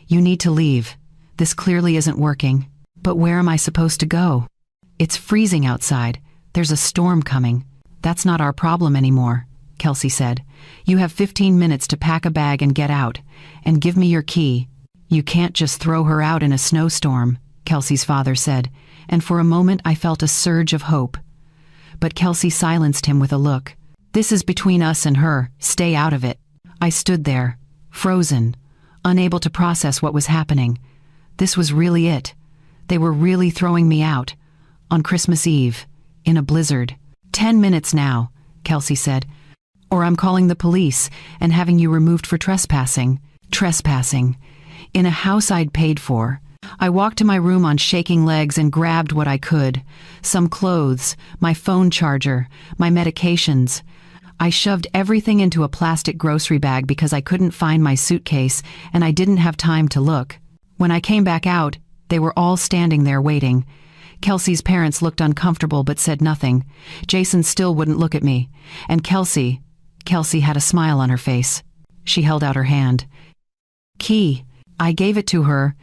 "You need to leave. This clearly isn't working." "But where am I supposed to go?" "It's freezing outside. There's a storm coming." "That's not our problem anymore," Kelsey said. "You have 15 minutes to pack a bag and get out, and give me your key." "You can't just throw her out in a snowstorm," Kelsey's father said, and for a moment I felt a surge of hope. But Kelsey silenced him with a look. "This is between us and her. Stay out of it." I stood there, frozen, unable to process what was happening. This was really it. They were really throwing me out. On Christmas Eve, in a blizzard. 10 minutes now," Kelsey said, "or I'm calling the police and having you removed for trespassing." Trespassing. In a house I'd paid for. I walked to my room on shaking legs and grabbed what I could. Some clothes, my phone charger, my medications. I shoved everything into a plastic grocery bag because I couldn't find my suitcase and I didn't have time to look. When I came back out, they were all standing there waiting. Kelsey's parents looked uncomfortable but said nothing. Jason still wouldn't look at me. And Kelsey had a smile on her face. She held out her hand. "Key." I gave it to her,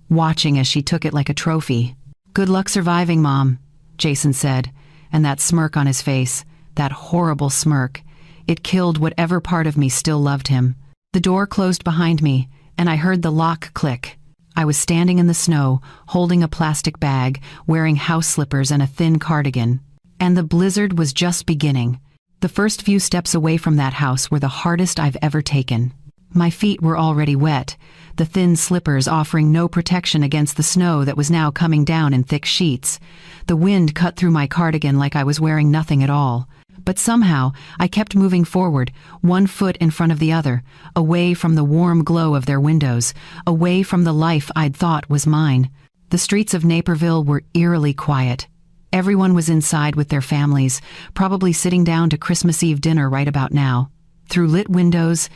watching as she took it like a trophy. "Good luck surviving, Mom," Jason said, and that smirk on his face, that horrible smirk, it killed whatever part of me still loved him. The door closed behind me, and I heard the lock click. I was standing in the snow, holding a plastic bag, wearing house slippers and a thin cardigan. And the blizzard was just beginning. The first few steps away from that house were the hardest I've ever taken. My feet were already wet, the thin slippers offering no protection against the snow that was now coming down in thick sheets. The wind cut through my cardigan like I was wearing nothing at all. But somehow, I kept moving forward, one foot in front of the other, away from the warm glow of their windows, away from the life I'd thought was mine. The streets of Naperville were eerily quiet. Everyone was inside with their families, probably sitting down to Christmas Eve dinner right about now. Through lit windows,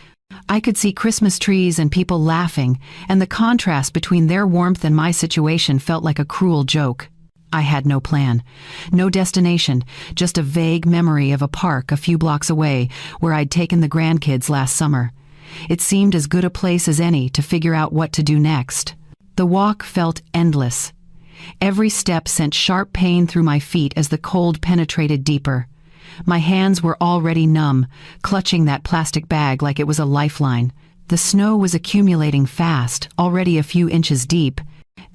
I could see Christmas trees and people laughing, and the contrast between their warmth and my situation felt like a cruel joke. I had no plan, no destination, just a vague memory of a park a few blocks away where I'd taken the grandkids last summer. It seemed as good a place as any to figure out what to do next. The walk felt endless. Every step sent sharp pain through my feet as the cold penetrated deeper. My hands were already numb, clutching that plastic bag like it was a lifeline. The snow was accumulating fast, already a few inches deep,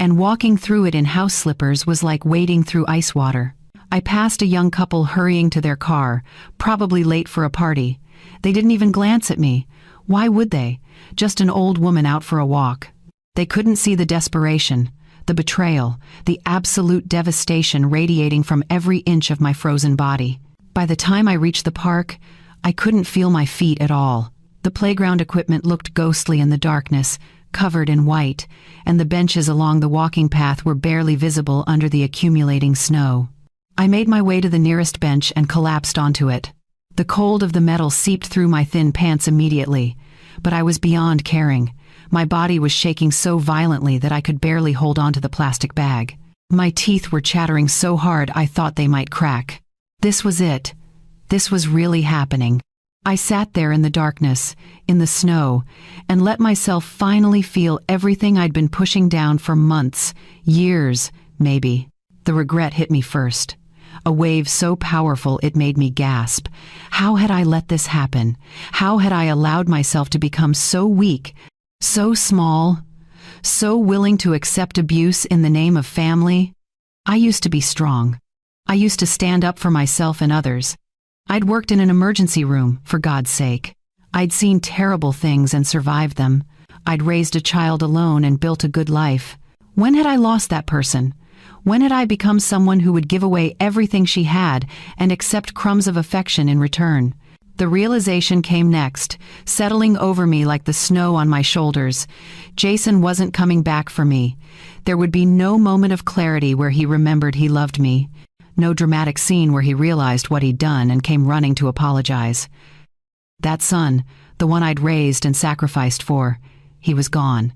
and walking through it in house slippers was like wading through ice water. I passed a young couple hurrying to their car, probably late for a party. They didn't even glance at me. Why would they? Just an old woman out for a walk. They couldn't see the desperation, the betrayal, the absolute devastation radiating from every inch of my frozen body. By the time I reached the park, I couldn't feel my feet at all. The playground equipment looked ghostly in the darkness, covered in white, and the benches along the walking path were barely visible under the accumulating snow. I made my way to the nearest bench and collapsed onto it. The cold of the metal seeped through my thin pants immediately, but I was beyond caring. My body was shaking so violently that I could barely hold onto the plastic bag. My teeth were chattering so hard I thought they might crack. This was it. This was really happening. I sat there in the darkness, in the snow, and let myself finally feel everything I'd been pushing down for months, years, maybe. The regret hit me first. A wave so powerful it made me gasp. How had I let this happen? How had I allowed myself to become so weak, so small, so willing to accept abuse in the name of family? I used to be strong. I used to stand up for myself and others. I'd worked in an emergency room, for God's sake. I'd seen terrible things and survived them. I'd raised a child alone and built a good life. When had I lost that person? When had I become someone who would give away everything she had and accept crumbs of affection in return? The realization came next, settling over me like the snow on my shoulders. Jason wasn't coming back for me. There would be no moment of clarity where he remembered he loved me. No dramatic scene where he realized what he'd done and came running to apologize. That son, the one I'd raised and sacrificed for, he was gone.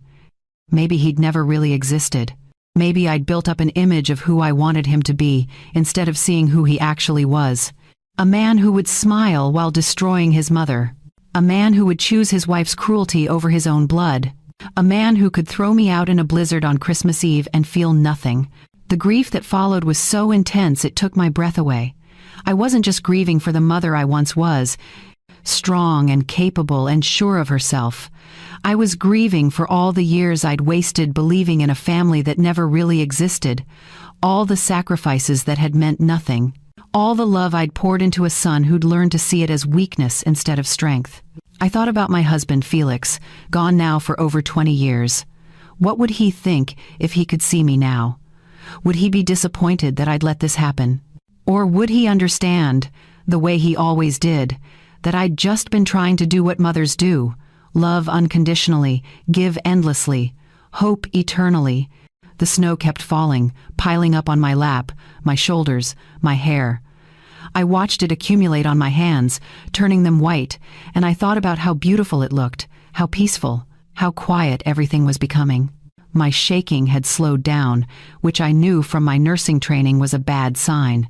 Maybe he'd never really existed. Maybe I'd built up an image of who I wanted him to be, instead of seeing who he actually was. A man who would smile while destroying his mother. A man who would choose his wife's cruelty over his own blood. A man who could throw me out in a blizzard on Christmas Eve and feel nothing. The grief that followed was so intense it took my breath away. I wasn't just grieving for the mother I once was, strong and capable and sure of herself. I was grieving for all the years I'd wasted believing in a family that never really existed, all the sacrifices that had meant nothing, all the love I'd poured into a son who'd learned to see it as weakness instead of strength. I thought about my husband, Felix, gone now for over 20 years. What would he think if he could see me now? Would he be disappointed that I'd let this happen? Or would he understand, the way he always did, that I'd just been trying to do what mothers do, love unconditionally, give endlessly, hope eternally? The snow kept falling, piling up on my lap, my shoulders, my hair. I watched it accumulate on my hands, turning them white, and I thought about how beautiful it looked, how peaceful, how quiet everything was becoming. My shaking had slowed down, which I knew from my nursing training was a bad sign.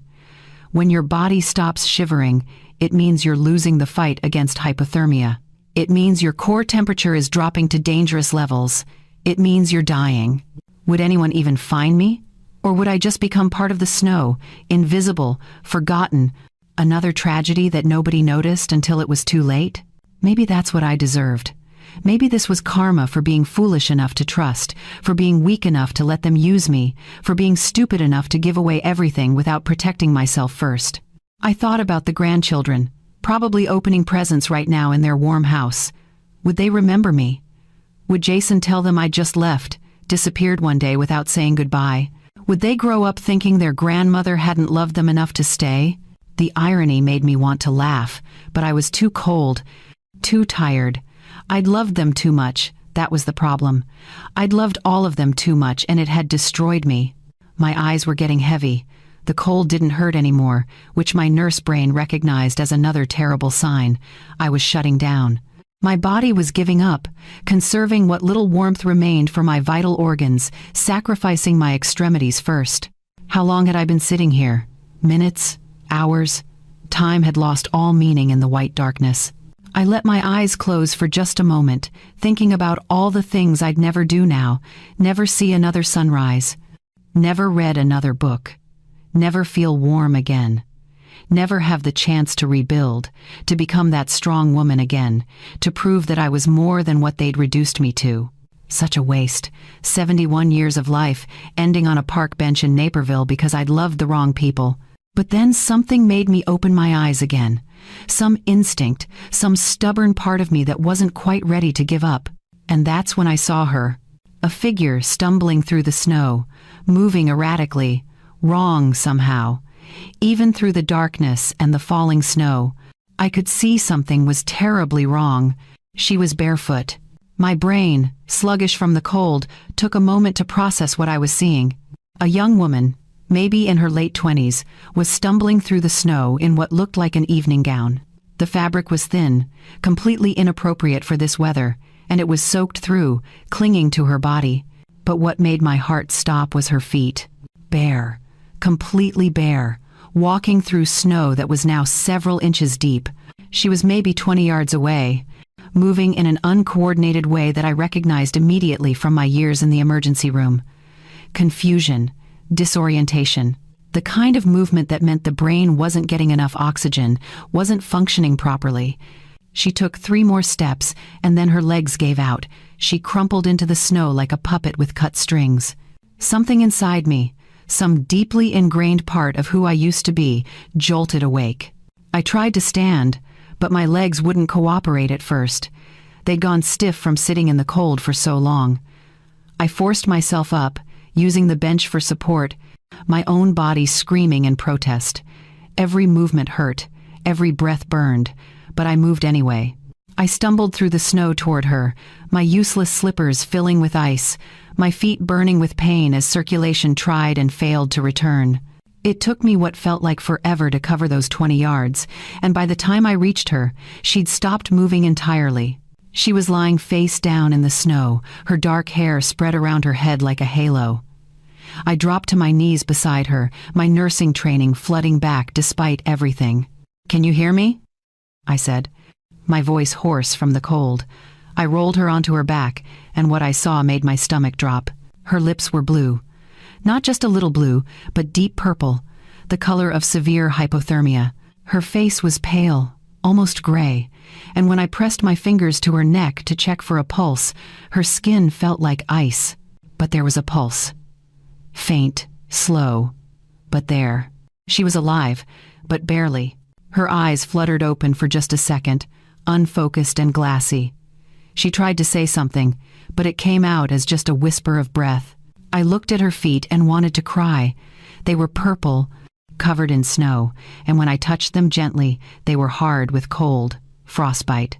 When your body stops shivering, it means you're losing the fight against hypothermia. It means your core temperature is dropping to dangerous levels. It means you're dying. Would anyone even find me? Or would I just become part of the snow, invisible, forgotten, another tragedy that nobody noticed until it was too late? Maybe that's what I deserved. Maybe this was karma for being foolish enough to trust, for being weak enough to let them use me, for being stupid enough to give away everything without protecting myself first. I thought about the grandchildren, probably opening presents right now in their warm house. Would they remember me? Would Jason tell them I just left, disappeared one day without saying goodbye? Would they grow up thinking their grandmother hadn't loved them enough to stay? The irony made me want to laugh, but I was too cold, too tired. I'd loved them too much, that was the problem. I'd loved all of them too much, and it had destroyed me. My eyes were getting heavy. The cold didn't hurt anymore, which my nurse brain recognized as another terrible sign. I was shutting down. My body was giving up, conserving what little warmth remained for my vital organs, sacrificing my extremities first. How long had I been sitting here? Minutes? Hours? Time had lost all meaning in the white darkness. I let my eyes close for just a moment, thinking about all the things I'd never do now, never see another sunrise, never read another book, never feel warm again, never have the chance to rebuild, to become that strong woman again, to prove that I was more than what they'd reduced me to. Such a waste. 71 years of life, ending on a park bench in Naperville because I'd loved the wrong people. But then something made me open my eyes again. Some instinct, some stubborn part of me that wasn't quite ready to give up. And that's when I saw her. A figure stumbling through the snow, moving erratically, wrong somehow. Even through the darkness and the falling snow, I could see something was terribly wrong. She was barefoot. My brain, sluggish from the cold, took a moment to process what I was seeing. A young woman, maybe in her late 20s, was stumbling through the snow in what looked like an evening gown. The fabric was thin, completely inappropriate for this weather, and it was soaked through, clinging to her body. But what made my heart stop was her feet. Bare, completely bare, walking through snow that was now several inches deep. She was maybe 20 yards away, moving in an uncoordinated way that I recognized immediately from my years in the emergency room. Confusion, disorientation, the kind of movement that meant the brain wasn't getting enough oxygen, wasn't functioning properly. She took 3 more steps, and then her legs gave out. She crumpled into the snow like a puppet with cut strings. Something inside me, some deeply ingrained part of who I used to be, jolted awake. I tried to stand, but my legs wouldn't cooperate at first. They'd gone stiff from sitting in the cold for so long. I forced myself up, using the bench for support, my own body screaming in protest. Every movement hurt, every breath burned, but I moved anyway. I stumbled through the snow toward her, my useless slippers filling with ice, my feet burning with pain as circulation tried and failed to return. It took me what felt like forever to cover those 20 yards, and by the time I reached her, she'd stopped moving entirely. She was lying face down in the snow, her dark hair spread around her head like a halo. I dropped to my knees beside her, my nursing training flooding back despite everything. "Can you hear me?" I said, my voice hoarse from the cold. I rolled her onto her back, and what I saw made my stomach drop. Her lips were blue. Not just a little blue, but deep purple, the color of severe hypothermia. Her face was pale, almost gray, and when I pressed my fingers to her neck to check for a pulse, her skin felt like ice. But there was a pulse. Faint, slow, but there. She was alive, but barely. Her eyes fluttered open for just a second, unfocused and glassy. She tried to say something, but it came out as just a whisper of breath. I looked at her feet and wanted to cry. They were purple, covered in snow, and when I touched them gently, they were hard with cold. Frostbite.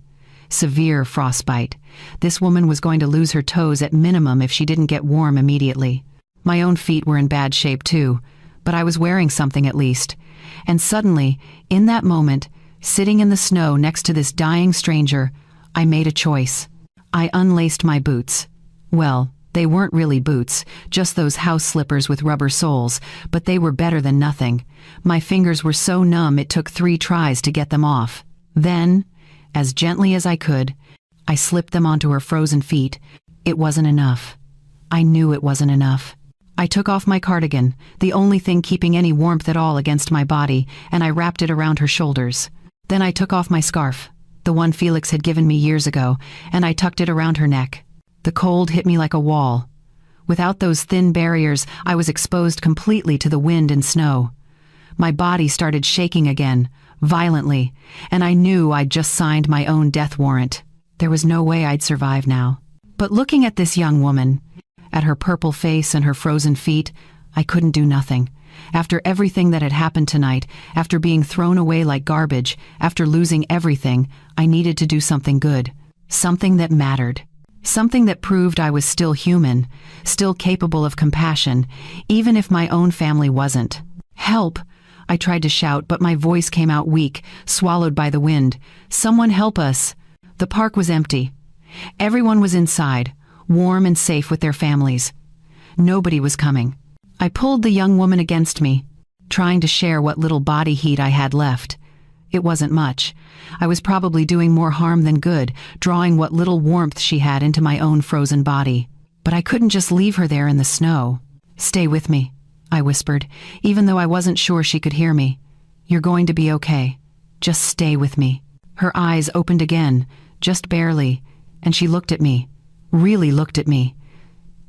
Severe frostbite. This woman was going to lose her toes at minimum if she didn't get warm immediately. My own feet were in bad shape too, but I was wearing something at least. And suddenly, in that moment, sitting in the snow next to this dying stranger, I made a choice. I unlaced my boots. Well, they weren't really boots, just those house slippers with rubber soles, but they were better than nothing. My fingers were so numb it took 3 tries to get them off. Then, as gently as I could, I slipped them onto her frozen feet. It wasn't enough. I knew it wasn't enough. I took off my cardigan, the only thing keeping any warmth at all against my body, and I wrapped it around her shoulders. Then I took off my scarf, the one Felix had given me years ago, and I tucked it around her neck. The cold hit me like a wall. Without those thin barriers, I was exposed completely to the wind and snow. My body started shaking again, violently, and I knew I'd just signed my own death warrant. There was no way I'd survive now. But looking at this young woman, at her purple face and her frozen feet, I couldn't do nothing. After everything that had happened tonight, after being thrown away like garbage, after losing everything, I needed to do something good. Something that mattered. Something that proved I was still human, still capable of compassion, even if my own family wasn't. "Help!" I tried to shout, but my voice came out weak, swallowed by the wind. "Someone help us!" The park was empty. Everyone was inside, warm and safe with their families. Nobody was coming. I pulled the young woman against me, trying to share what little body heat I had left. It wasn't much. I was probably doing more harm than good, drawing what little warmth she had into my own frozen body. But I couldn't just leave her there in the snow. "Stay with me," I whispered, even though I wasn't sure she could hear me. "You're going to be okay. Just stay with me." Her eyes opened again, just barely, and she looked at me, really looked at me.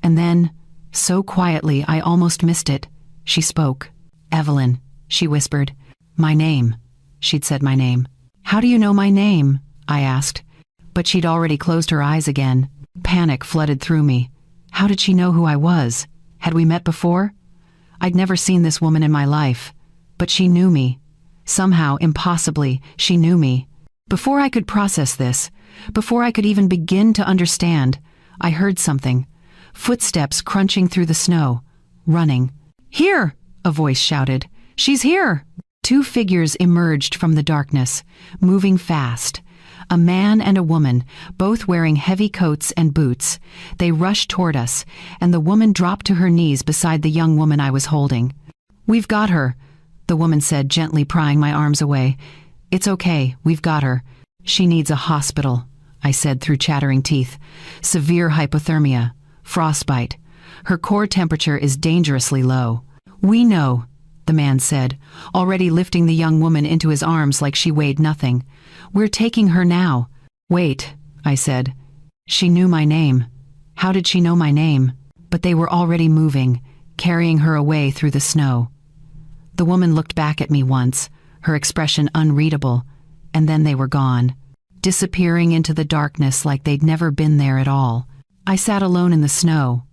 And then, so quietly I almost missed it, she spoke. "Evelyn," she whispered. "My name." She'd said my name. "How do you know my name?" I asked. But she'd already closed her eyes again. Panic flooded through me. How did she know who I was? Had we met before? I'd never seen this woman in my life. But she knew me. Somehow, impossibly, she knew me. Before I could process this, before I could even begin to understand, I heard something. Footsteps crunching through the snow. Running. "Here!" a voice shouted. "She's here!" 2 figures emerged from the darkness, moving fast. A man and a woman, both wearing heavy coats and boots. They rushed toward us, and the woman dropped to her knees beside the young woman I was holding. "We've got her," the woman said, gently prying my arms away. "It's okay, we've got her. She needs a hospital," I said through chattering teeth. "Severe hypothermia. Frostbite. Her core temperature is dangerously low." "We know," the man said, already lifting the young woman into his arms like she weighed nothing. "We're taking her now." "Wait," I said. She knew my name. How did she know my name? But they were already moving, carrying her away through the snow. The woman looked back at me once, her expression unreadable, and then they were gone, disappearing into the darkness like they'd never been there at all. I sat alone in the snow,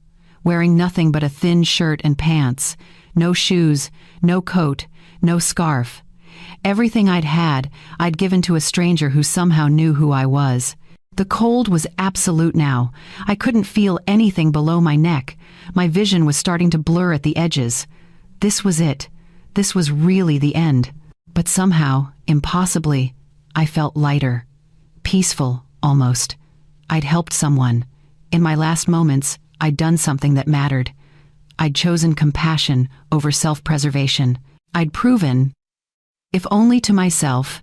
wearing nothing but a thin shirt and pants, no shoes, no coat, no scarf. Everything I'd had, I'd given to a stranger who somehow knew who I was. The cold was absolute now. I couldn't feel anything below my neck. My vision was starting to blur at the edges. This was it. This was really the end. But somehow, impossibly, I felt lighter. Peaceful, almost. I'd helped someone. In my last moments, I'd done something that mattered. I'd chosen compassion over self-preservation. I'd proven, if only to myself,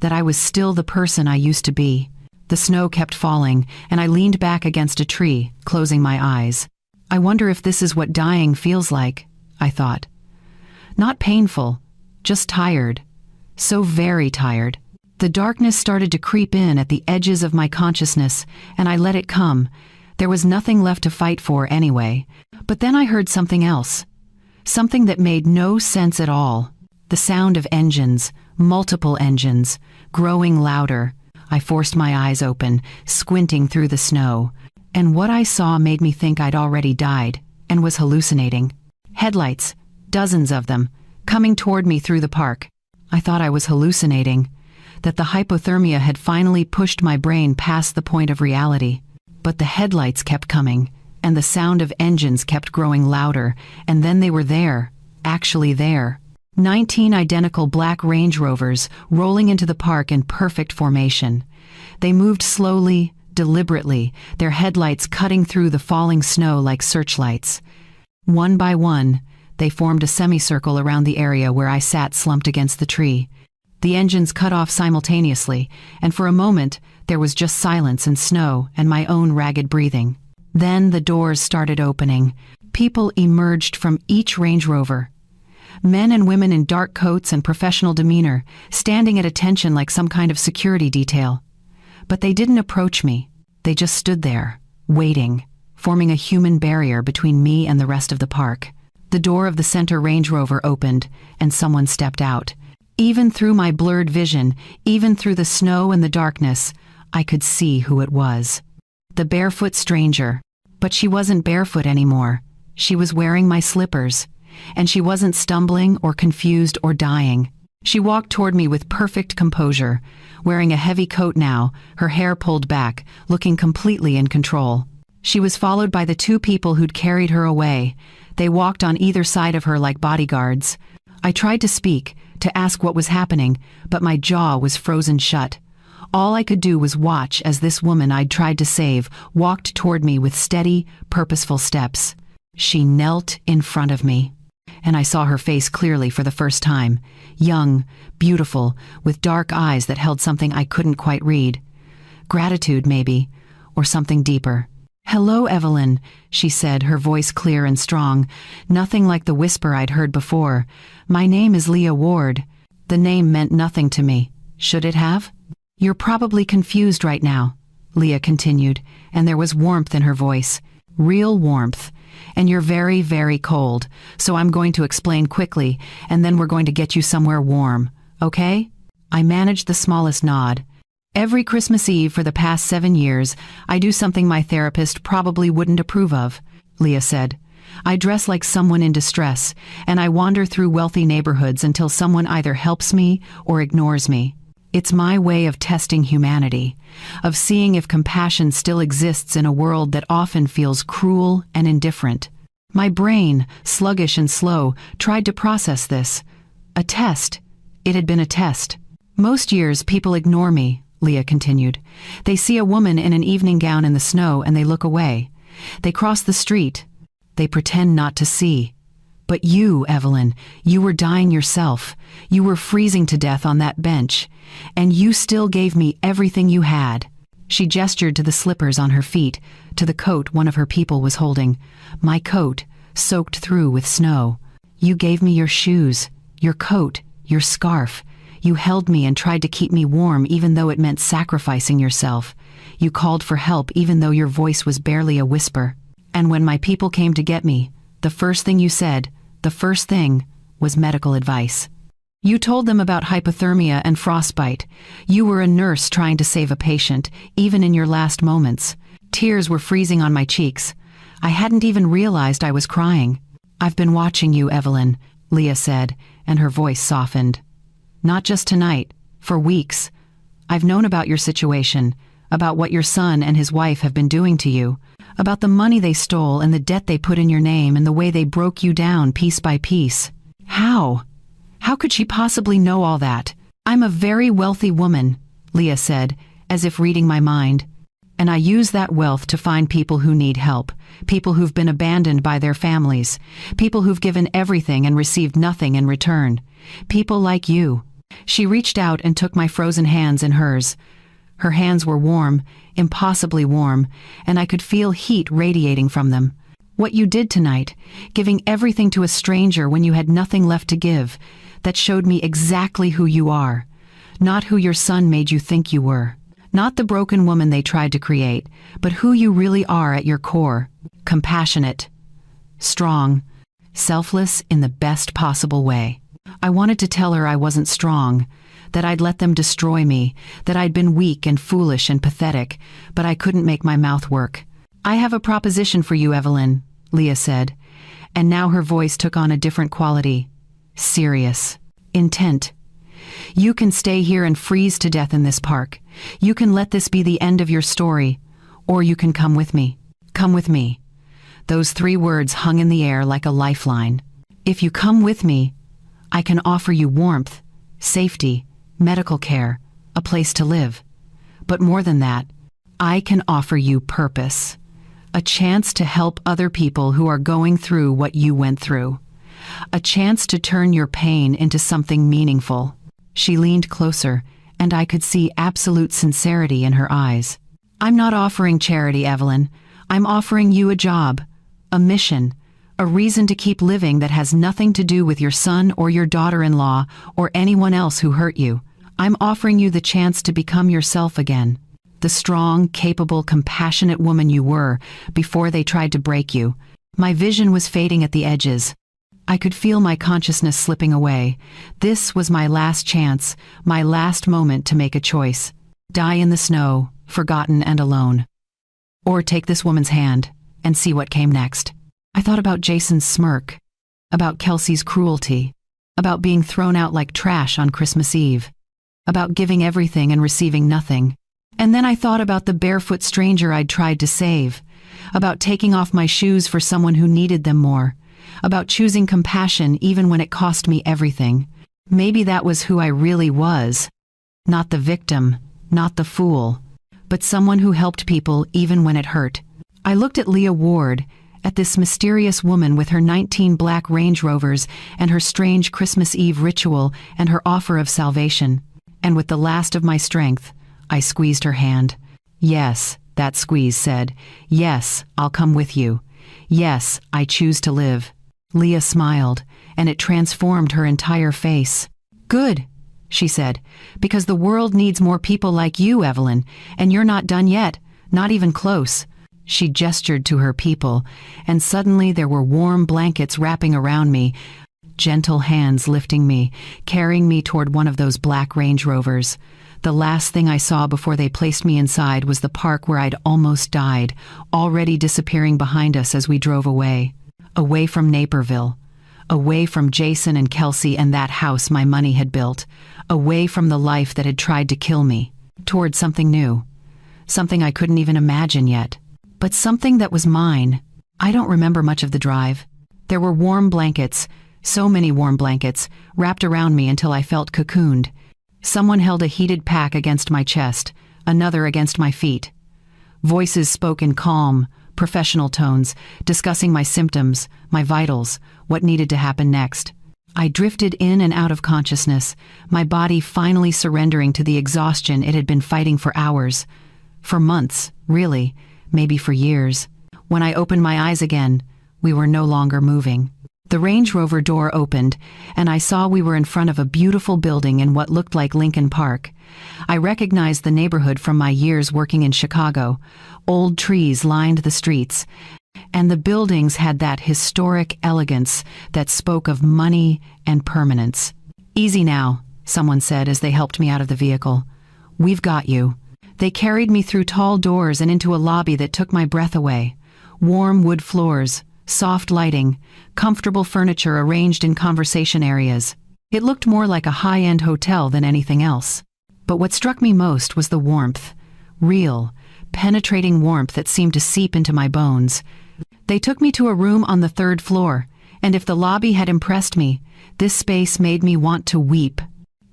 that I was still the person I used to be. The snow kept falling, and I leaned back against a tree, closing my eyes. I wonder if this is what dying feels like, I thought. Not painful, just tired. So very tired. The darkness started to creep in at the edges of my consciousness, and I let it come. There was nothing left to fight for anyway. But then I heard something else. Something that made no sense at all. The sound of engines, multiple engines, growing louder. I forced my eyes open, squinting through the snow. And what I saw made me think I'd already died, and was hallucinating. Headlights, dozens of them, coming toward me through the park. I thought I was hallucinating, that the hypothermia had finally pushed my brain past the point of reality. But the headlights kept coming, and the sound of engines kept growing louder, and then they were there, actually there. 19 identical black Range Rovers rolling into the park in perfect formation. They moved slowly, deliberately, their headlights cutting through the falling snow like searchlights. One by one, they formed a semicircle around the area where I sat slumped against the tree. The engines cut off simultaneously, and for a moment, there was just silence and snow and my own ragged breathing. Then the doors started opening. People emerged from each Range Rover. Men and women in dark coats and professional demeanor, standing at attention like some kind of security detail. But they didn't approach me. They just stood there, waiting, forming a human barrier between me and the rest of the park. The door of the center Range Rover opened, and someone stepped out. Even through my blurred vision, even through the snow and the darkness, I could see who it was. The barefoot stranger. But she wasn't barefoot anymore. She was wearing my slippers. And she wasn't stumbling or confused or dying. She walked toward me with perfect composure, wearing a heavy coat now, her hair pulled back, looking completely in control. She was followed by the 2 people who'd carried her away. They walked on either side of her like bodyguards. I tried to speak, to ask what was happening, but my jaw was frozen shut. All I could do was watch as this woman I'd tried to save walked toward me with steady, purposeful steps. She knelt in front of me, and I saw her face clearly for the first time. Young, beautiful, with dark eyes that held something I couldn't quite read. Gratitude, maybe, or something deeper. "Hello, Evelyn," she said, her voice clear and strong, nothing like the whisper I'd heard before. "My name is Leah Ward." The name meant nothing to me. Should it have? "You're probably confused right now," Leah continued, and there was warmth in her voice. Real warmth. "And you're very, very cold, so I'm going to explain quickly, and then we're going to get you somewhere warm, okay?" I managed the smallest nod. "Every Christmas Eve for the past 7 years, I do something my therapist probably wouldn't approve of," Leah said. "I dress like someone in distress, and I wander through wealthy neighborhoods until someone either helps me or ignores me. It's my way of testing humanity, of seeing if compassion still exists in a world that often feels cruel and indifferent. My brain, sluggish and slow, tried to process this. A test. It had been a test. Most years people ignore me," Leah continued. "They see a woman in an evening gown in the snow and they look away. They cross the street. They pretend not to see. But you, Evelyn, you were dying yourself. You were freezing to death on that bench. And you still gave me everything you had." She gestured to the slippers on her feet, to the coat one of her people was holding. "My coat, soaked through with snow. You gave me your shoes, your coat, your scarf. You held me and tried to keep me warm even though it meant sacrificing yourself. You called for help even though your voice was barely a whisper. And when my people came to get me, the first thing you said, the first thing, was medical advice. You told them about hypothermia and frostbite. You were a nurse trying to save a patient, even in your last moments. Tears were freezing on my cheeks. I hadn't even realized I was crying. I've been watching you, Evelyn," Leah said, and her voice softened. "Not just tonight, for weeks. I've known about your situation, about what your son and his wife have been doing to you, about the money they stole and the debt they put in your name and the way they broke you down piece by piece. How? How could she possibly know all that? I'm a very wealthy woman," Leah said, as if reading my mind. And I use that wealth to find people who need help, people who've been abandoned by their families, people who've given everything and received nothing in return. People like you." She reached out and took my frozen hands in hers. Her hands were warm, impossibly warm, and I could feel heat radiating from them. "What you did tonight, giving everything to a stranger when you had nothing left to give, that showed me exactly who you are. Not who your son made you think you were. Not the broken woman they tried to create, but who you really are at your core. Compassionate, strong, selfless in the best possible way." I wanted to tell her I wasn't strong, that I'd let them destroy me, that I'd been weak and foolish and pathetic, but I couldn't make my mouth work. "I have a proposition for you, Evelyn," Leah said, and now her voice took on a different quality. Serious. Intent. "You can stay here and freeze to death in this park. You can let this be the end of your story, or you can come with me. Come with me." Those 3 words hung in the air like a lifeline. "If you come with me, I can offer you warmth, safety, medical care, a place to live. But more than that, I can offer you purpose, a chance to help other people who are going through what you went through, a chance to turn your pain into something meaningful." She leaned closer, and I could see absolute sincerity in her eyes. "I'm not offering charity, Evelyn. I'm offering you a job, a mission, a reason to keep living that has nothing to do with your son or your daughter-in-law or anyone else who hurt you. I'm offering you the chance to become yourself again, the strong, capable, compassionate woman you were before they tried to break you." My vision was fading at the edges. I could feel my consciousness slipping away. This was my last chance, my last moment to make a choice. Die in the snow, forgotten and alone. Or take this woman's hand and see what came next. I thought about Jason's smirk, about Kelsey's cruelty, about being thrown out like trash on Christmas Eve, about giving everything and receiving nothing. And then I thought about the barefoot stranger I'd tried to save, about taking off my shoes for someone who needed them more, about choosing compassion even when it cost me everything. Maybe that was who I really was. Not the victim, not the fool, but someone who helped people even when it hurt. I looked at Leah Ward, at this mysterious woman with her 19 black Range Rovers and her strange Christmas Eve ritual and her offer of salvation. And with the last of my strength, I squeezed her hand. "Yes," that squeeze said. "Yes, I'll come with you. Yes, I choose to live." Leah smiled, and it transformed her entire face. "Good," she said, "because the world needs more people like you, Evelyn, and you're not done yet, not even close." She gestured to her people, and suddenly there were warm blankets wrapping around me, gentle hands lifting me, carrying me toward one of those black Range Rovers. The last thing I saw before they placed me inside was the park where I'd almost died, already disappearing behind us as we drove away. Away from Naperville. Away from Jason and Kelsey and that house my money had built. Away from the life that had tried to kill me. Toward something new. Something I couldn't even imagine yet. But something that was mine. I don't remember much of the drive. There were warm blankets, so many warm blankets, wrapped around me until I felt cocooned. Someone held a heated pack against my chest, another against my feet. Voices spoke in calm, professional tones, discussing my symptoms, my vitals, what needed to happen next. I drifted in and out of consciousness, my body finally surrendering to the exhaustion it had been fighting for hours. For months, really, maybe for years. When I opened my eyes again, we were no longer moving. The Range Rover door opened, and I saw we were in front of a beautiful building in what looked like Lincoln Park. I recognized the neighborhood from my years working in Chicago. Old trees lined the streets, and the buildings had that historic elegance that spoke of money and permanence. "Easy now," someone said as they helped me out of the vehicle. "We've got you." They carried me through tall doors and into a lobby that took my breath away. Warm wood floors, soft lighting, comfortable furniture arranged in conversation areas. It looked more like a high-end hotel than anything else. But what struck me most was the warmth. Real, penetrating warmth that seemed to seep into my bones. They took me to a room on the 3rd floor, and if the lobby had impressed me, this space made me want to weep.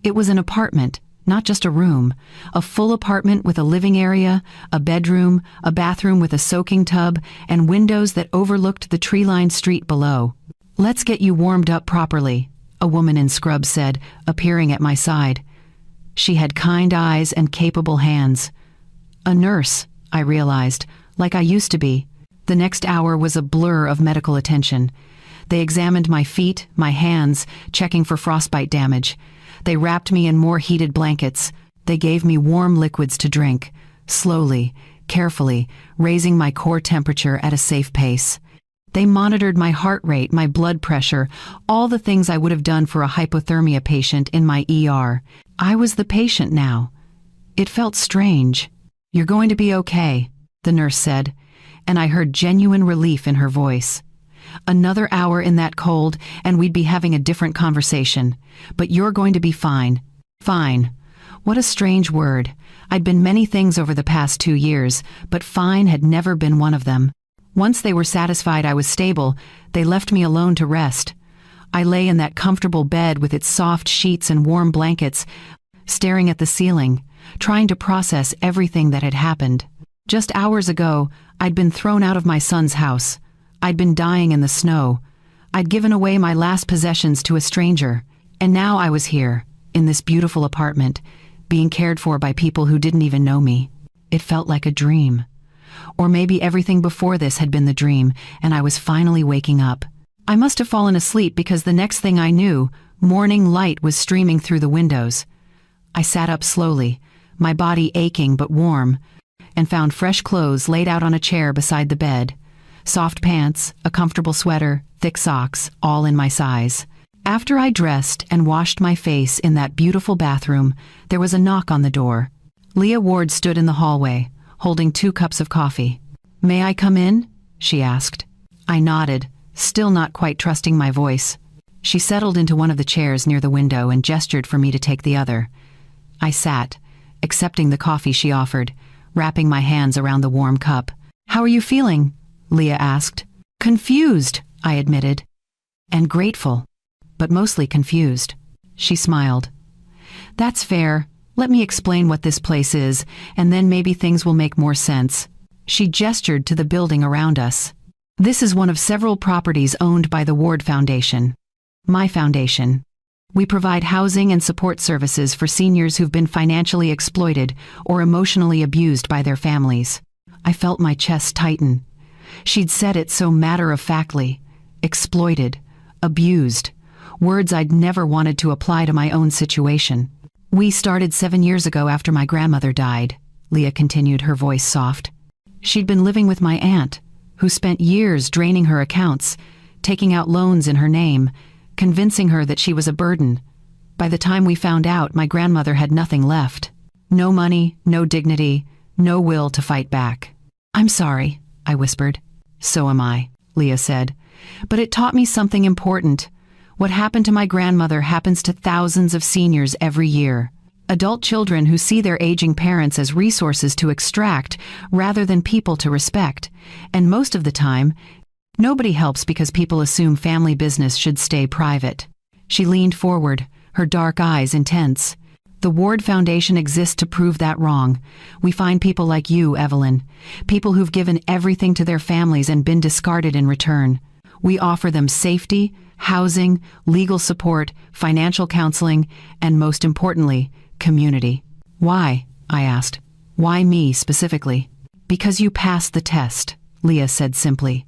It was an apartment, not just a room, a full apartment with a living area, a bedroom, a bathroom with a soaking tub, and windows that overlooked the tree-lined street below. "Let's get you warmed up properly," a woman in scrubs said, appearing at my side. She had kind eyes and capable hands. A nurse, I realized, like I used to be. The next hour was a blur of medical attention. They examined my feet, my hands, checking for frostbite damage. They wrapped me in more heated blankets. They gave me warm liquids to drink, slowly, carefully, raising my core temperature at a safe pace. They monitored my heart rate, my blood pressure, all the things I would have done for a hypothermia patient in my ER. I was the patient now. It felt strange. "You're going to be okay," the nurse said, and I heard genuine relief in her voice. "Another hour in that cold, and we'd be having a different conversation. But you're going to be fine." Fine. What a strange word. I'd been many things over the past 2 years, but fine had never been one of them. Once they were satisfied I was stable, they left me alone to rest. I lay in that comfortable bed with its soft sheets and warm blankets, staring at the ceiling, trying to process everything that had happened. Just hours ago, I'd been thrown out of my son's house. I'd been dying in the snow. I'd given away my last possessions to a stranger. And now I was here, in this beautiful apartment, being cared for by people who didn't even know me. It felt like a dream. Or maybe everything before this had been the dream, and I was finally waking up. I must have fallen asleep because the next thing I knew, morning light was streaming through the windows. I sat up slowly, my body aching but warm, and found fresh clothes laid out on a chair beside the bed. Soft pants, a comfortable sweater, thick socks, all in my size. After I dressed and washed my face in that beautiful bathroom, there was a knock on the door. Leah Ward stood in the hallway, holding 2 cups of coffee. "May I come in?" she asked. I nodded, still not quite trusting my voice. She settled into one of the chairs near the window and gestured for me to take the other. I sat, accepting the coffee she offered, wrapping my hands around the warm cup. "How are you feeling?" Leah asked. "Confused," I admitted. "And grateful, but mostly confused." She smiled. "That's fair. Let me explain what this place is, and then maybe things will make more sense." She gestured to the building around us. "This is one of several properties owned by the Ward Foundation. My foundation. We provide housing and support services for seniors who've been financially exploited or emotionally abused by their families." I felt my chest tighten. She'd said it so matter-of-factly. Exploited. Abused. Words I'd never wanted to apply to my own situation. "We started 7 years ago after my grandmother died," Leah continued, her voice soft. "She'd been living with my aunt, who spent years draining her accounts, taking out loans in her name, convincing her that she was a burden. By the time we found out, my grandmother had nothing left. No money, no dignity, no will to fight back." "I'm sorry," I whispered. "So am I," Leah said. "But it taught me something important. What happened to my grandmother happens to thousands of seniors every year. Adult children who see their aging parents as resources to extract rather than people to respect. And most of the time, nobody helps because people assume family business should stay private." She leaned forward, her dark eyes intense. "The Ward Foundation exists to prove that wrong. We find people like you, Evelyn, people who've given everything to their families and been discarded in return. We offer them safety, housing, legal support, financial counseling, and most importantly, community." "Why?" I asked. "Why me specifically?" "Because you passed the test," Leah said simply.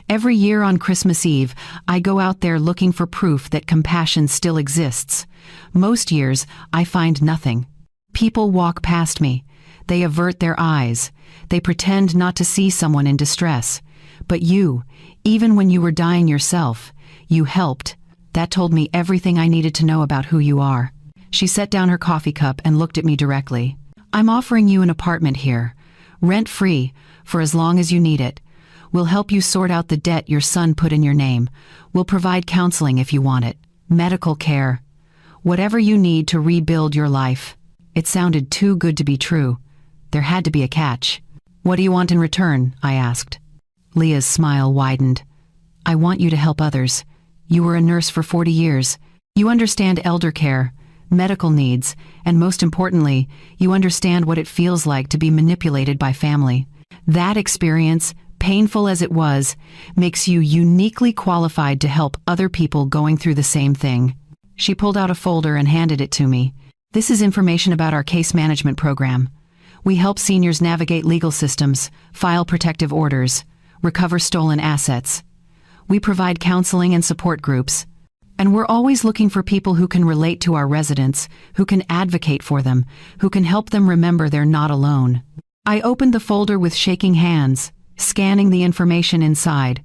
"Every year on Christmas Eve, I go out there looking for proof that compassion still exists. Most years, I find nothing. People walk past me. They avert their eyes. They pretend not to see someone in distress. But you, even when you were dying yourself, you helped. That told me everything I needed to know about who you are." She set down her coffee cup and looked at me directly. "I'm offering you an apartment here, rent-free, for as long as you need it. We'll help you sort out the debt your son put in your name. We'll provide counseling if you want it, medical care, whatever you need to rebuild your life." It sounded too good to be true. There had to be a catch. "What do you want in return?" I asked. Leah's smile widened. "I want you to help others. You were a nurse for 40 years. You understand elder care, medical needs, and most importantly, you understand what it feels like to be manipulated by family. That experience, painful as it was, makes you uniquely qualified to help other people going through the same thing. She pulled out a folder and handed it to me. This is information about our case management program. We help seniors navigate legal systems, file protective orders, recover stolen assets. We provide counseling and support groups. And we're always looking for people who can relate to our residents, who can advocate for them, who can help them remember they're not alone. I opened the folder with shaking hands, scanning the information inside.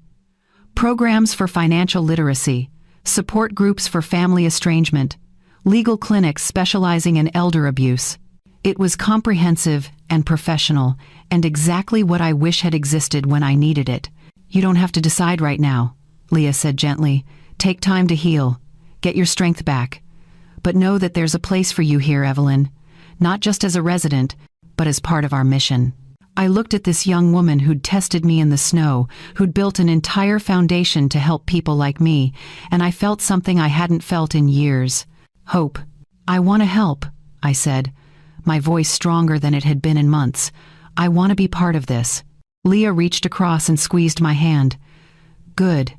Programs for financial literacy, support groups for family estrangement, legal clinics specializing in elder abuse. It was comprehensive and professional, and exactly what I wish had existed when I needed it. You don't have to decide right now, Leah said gently. Take time to heal. Get your strength back. But know that there's a place for you here, Evelyn. Not just as a resident, but as part of our mission. I looked at this young woman who'd tested me in the snow, who'd built an entire foundation to help people like me, and I felt something I hadn't felt in years. Hope. I want to help, I said, my voice stronger than it had been in months. I want to be part of this. Leah reached across and squeezed my hand. Good,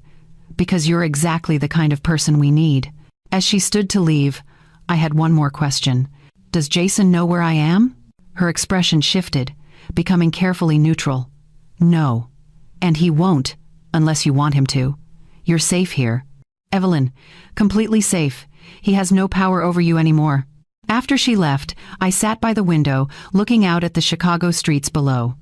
because you're exactly the kind of person we need. As she stood to leave, I had one more question. Does Jason know where I am? Her expression shifted, becoming carefully neutral. No. And he won't, unless you want him to. You're safe here. Evelyn, completely safe. He has no power over you anymore. After she left, I sat by the window, looking out at the Chicago streets below.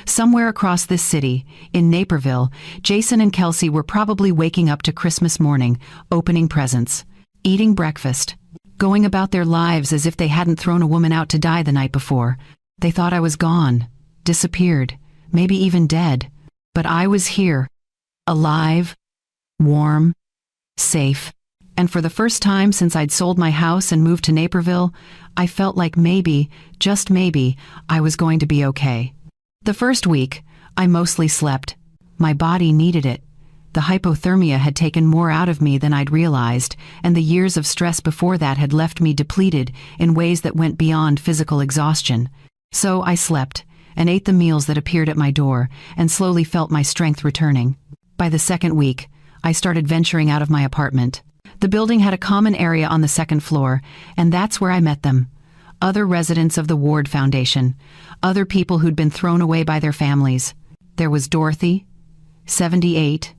Somewhere across this city, in Naperville, Jason and Kelsey were probably waking up to Christmas morning, opening presents, eating breakfast, going about their lives as if they hadn't thrown a woman out to die the night before. They thought I was gone, disappeared, maybe even dead. But I was here, alive, warm, safe. And for the first time since I'd sold my house and moved to Naperville, I felt like maybe, just maybe, I was going to be okay. The first week, I mostly slept. My body needed it. The hypothermia had taken more out of me than I'd realized, and the years of stress before that had left me depleted in ways that went beyond physical exhaustion. So I slept, and ate the meals that appeared at my door, and slowly felt my strength returning. By the second week, I started venturing out of my apartment. The building had a common area on the second floor, and that's where I met them. Other residents of the Ward Foundation, other people who'd been thrown away by their families. There was Dorothy, 78,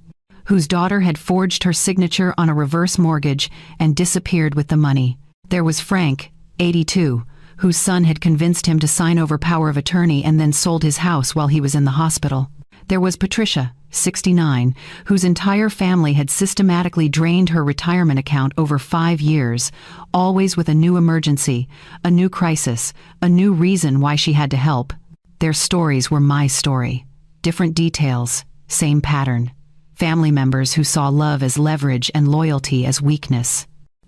whose daughter had forged her signature on a reverse mortgage and disappeared with the money. There was Frank, 82, whose son had convinced him to sign over power of attorney and then sold his house while he was in the hospital. There was Patricia, 69, whose entire family had systematically drained her retirement account over 5 years, always with a new emergency, a new crisis, a new reason why she had to help. Their stories were my story. Different details, same pattern. Family members who saw love as leverage and loyalty as weakness.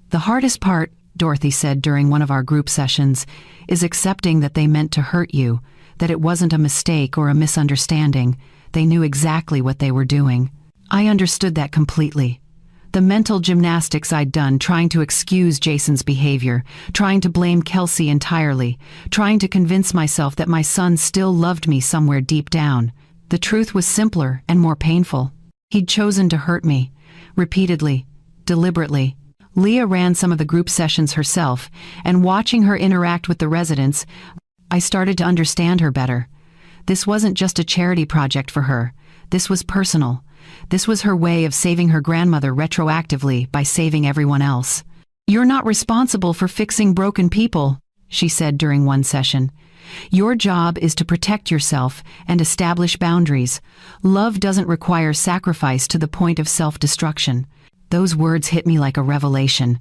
The hardest part, Dorothy said during one of our group sessions, is accepting that they meant to hurt you, that it wasn't a mistake or a misunderstanding. They knew exactly what they were doing. I understood that completely. The mental gymnastics I'd done trying to excuse Jason's behavior, trying to blame Kelsey entirely, trying to convince myself that my son still loved me somewhere deep down. The truth was simpler and more painful. He'd chosen to hurt me, repeatedly, deliberately. Leah ran some of the group sessions herself, and watching her interact with the residents, I started to understand her better. This wasn't just a charity project for her. This was personal. This was her way of saving her grandmother retroactively by saving everyone else. "You're not responsible for fixing broken people," she said during one session. "Your job is to protect yourself and establish boundaries. Love doesn't require sacrifice to the point of self-destruction." Those words hit me like a revelation.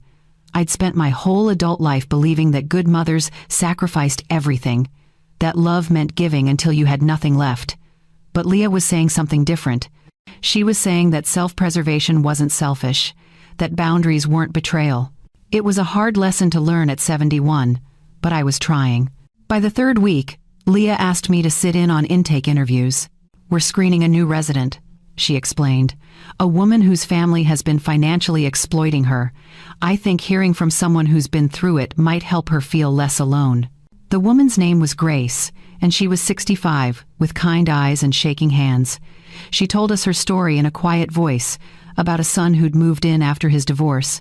I'd spent my whole adult life believing that good mothers sacrificed everything, that love meant giving until you had nothing left. But Leah was saying something different. She was saying that self-preservation wasn't selfish, that boundaries weren't betrayal. It was a hard lesson to learn at 71, but I was trying. By the third week, Leah asked me to sit in on intake interviews. "We're screening a new resident. she explained. A woman whose family has been financially exploiting her. I think hearing from someone who's been through it might help her feel less alone. The woman's name was Grace, and she was 65, with kind eyes and shaking hands. She told us her story in a quiet voice, about a son who'd moved in after his divorce,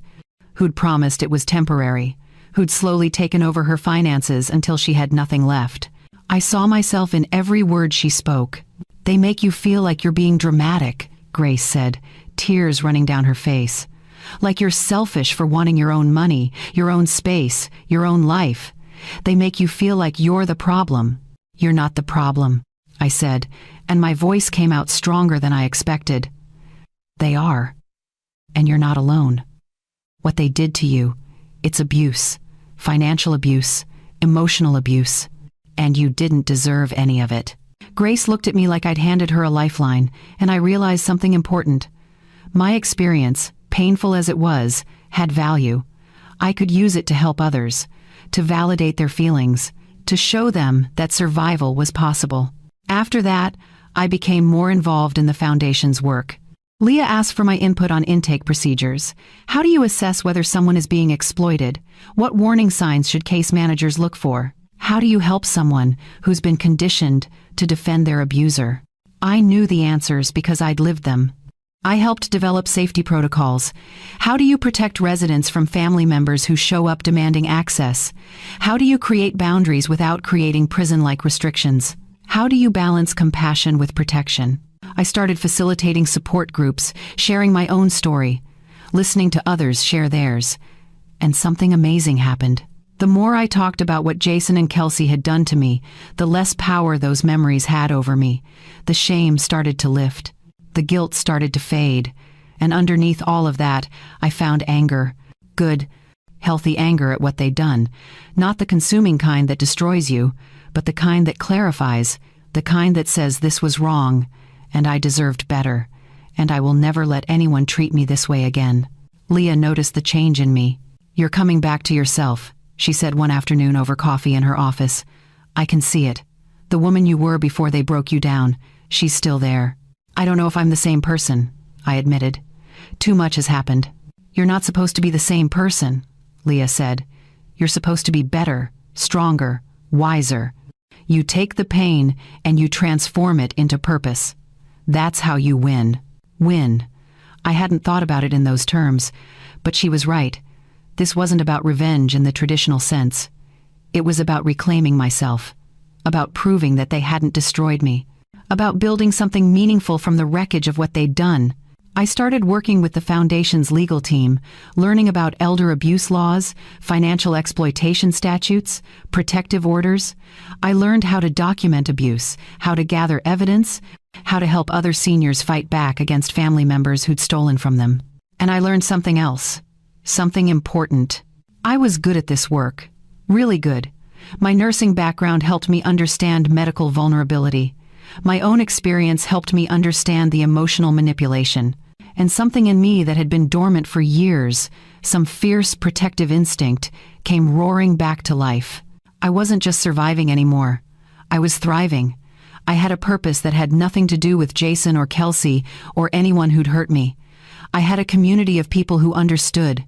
who'd promised it was temporary, who'd slowly taken over her finances until she had nothing left. I saw myself in every word she spoke. "They make you feel like you're being dramatic," Grace said, tears running down her face. "Like you're selfish for wanting your own money, your own space, your own life. They make you feel like you're the problem." "You're not the problem," I said, and my voice came out stronger than I expected. "They are. And you're not alone. What they did to you, it's abuse, financial abuse, emotional abuse, and you didn't deserve any of it." Grace looked at me like I'd handed her a lifeline, and I realized something important. My experience, painful as it was, had value. I could use it to help others, to validate their feelings, to show them that survival was possible. After that, I became more involved in the Foundation's work. Leah asked for my input on intake procedures. How do you assess whether someone is being exploited? What warning signs should case managers look for? How do you help someone who's been conditioned to defend their abuser? I knew the answers because I'd lived them. I helped develop safety protocols. How do you protect residents from family members who show up demanding access? How do you create boundaries without creating prison-like restrictions? How do you balance compassion with protection? I started facilitating support groups, sharing my own story, listening to others share theirs. And something amazing happened. The more I talked about what Jason and Kelsey had done to me, the less power those memories had over me. The shame started to lift. The guilt started to fade. And underneath all of that, I found anger. Good, healthy anger at what they'd done. Not the consuming kind that destroys you, but the kind that clarifies, the kind that says this was wrong, and I deserved better, and I will never let anyone treat me this way again. Leah noticed the change in me. "You're coming back to yourself," she said one afternoon over coffee in her office. "I can see it. The woman you were before they broke you down, she's still there." "I don't know if I'm the same person," I admitted. "Too much has happened." "You're not supposed to be the same person," Leah said. "You're supposed to be better, stronger, wiser. You take the pain and you transform it into purpose. That's how you win." Win. I hadn't thought about it in those terms, but she was right. This wasn't about revenge in the traditional sense. It was about reclaiming myself, about proving that they hadn't destroyed me, about building something meaningful from the wreckage of what they'd done. I started working with the Foundation's legal team, learning about elder abuse laws, financial exploitation statutes, protective orders. I learned how to document abuse, how to gather evidence, how to help other seniors fight back against family members who'd stolen from them. And I learned something else, something important. I was good at this work, really good. My nursing background helped me understand medical vulnerability. My own experience helped me understand the emotional manipulation. And something in me that had been dormant for years, some fierce protective instinct, came roaring back to life. I wasn't just surviving anymore. I was thriving. I had a purpose that had nothing to do with Jason or Kelsey or anyone who'd hurt me. I had a community of people who understood.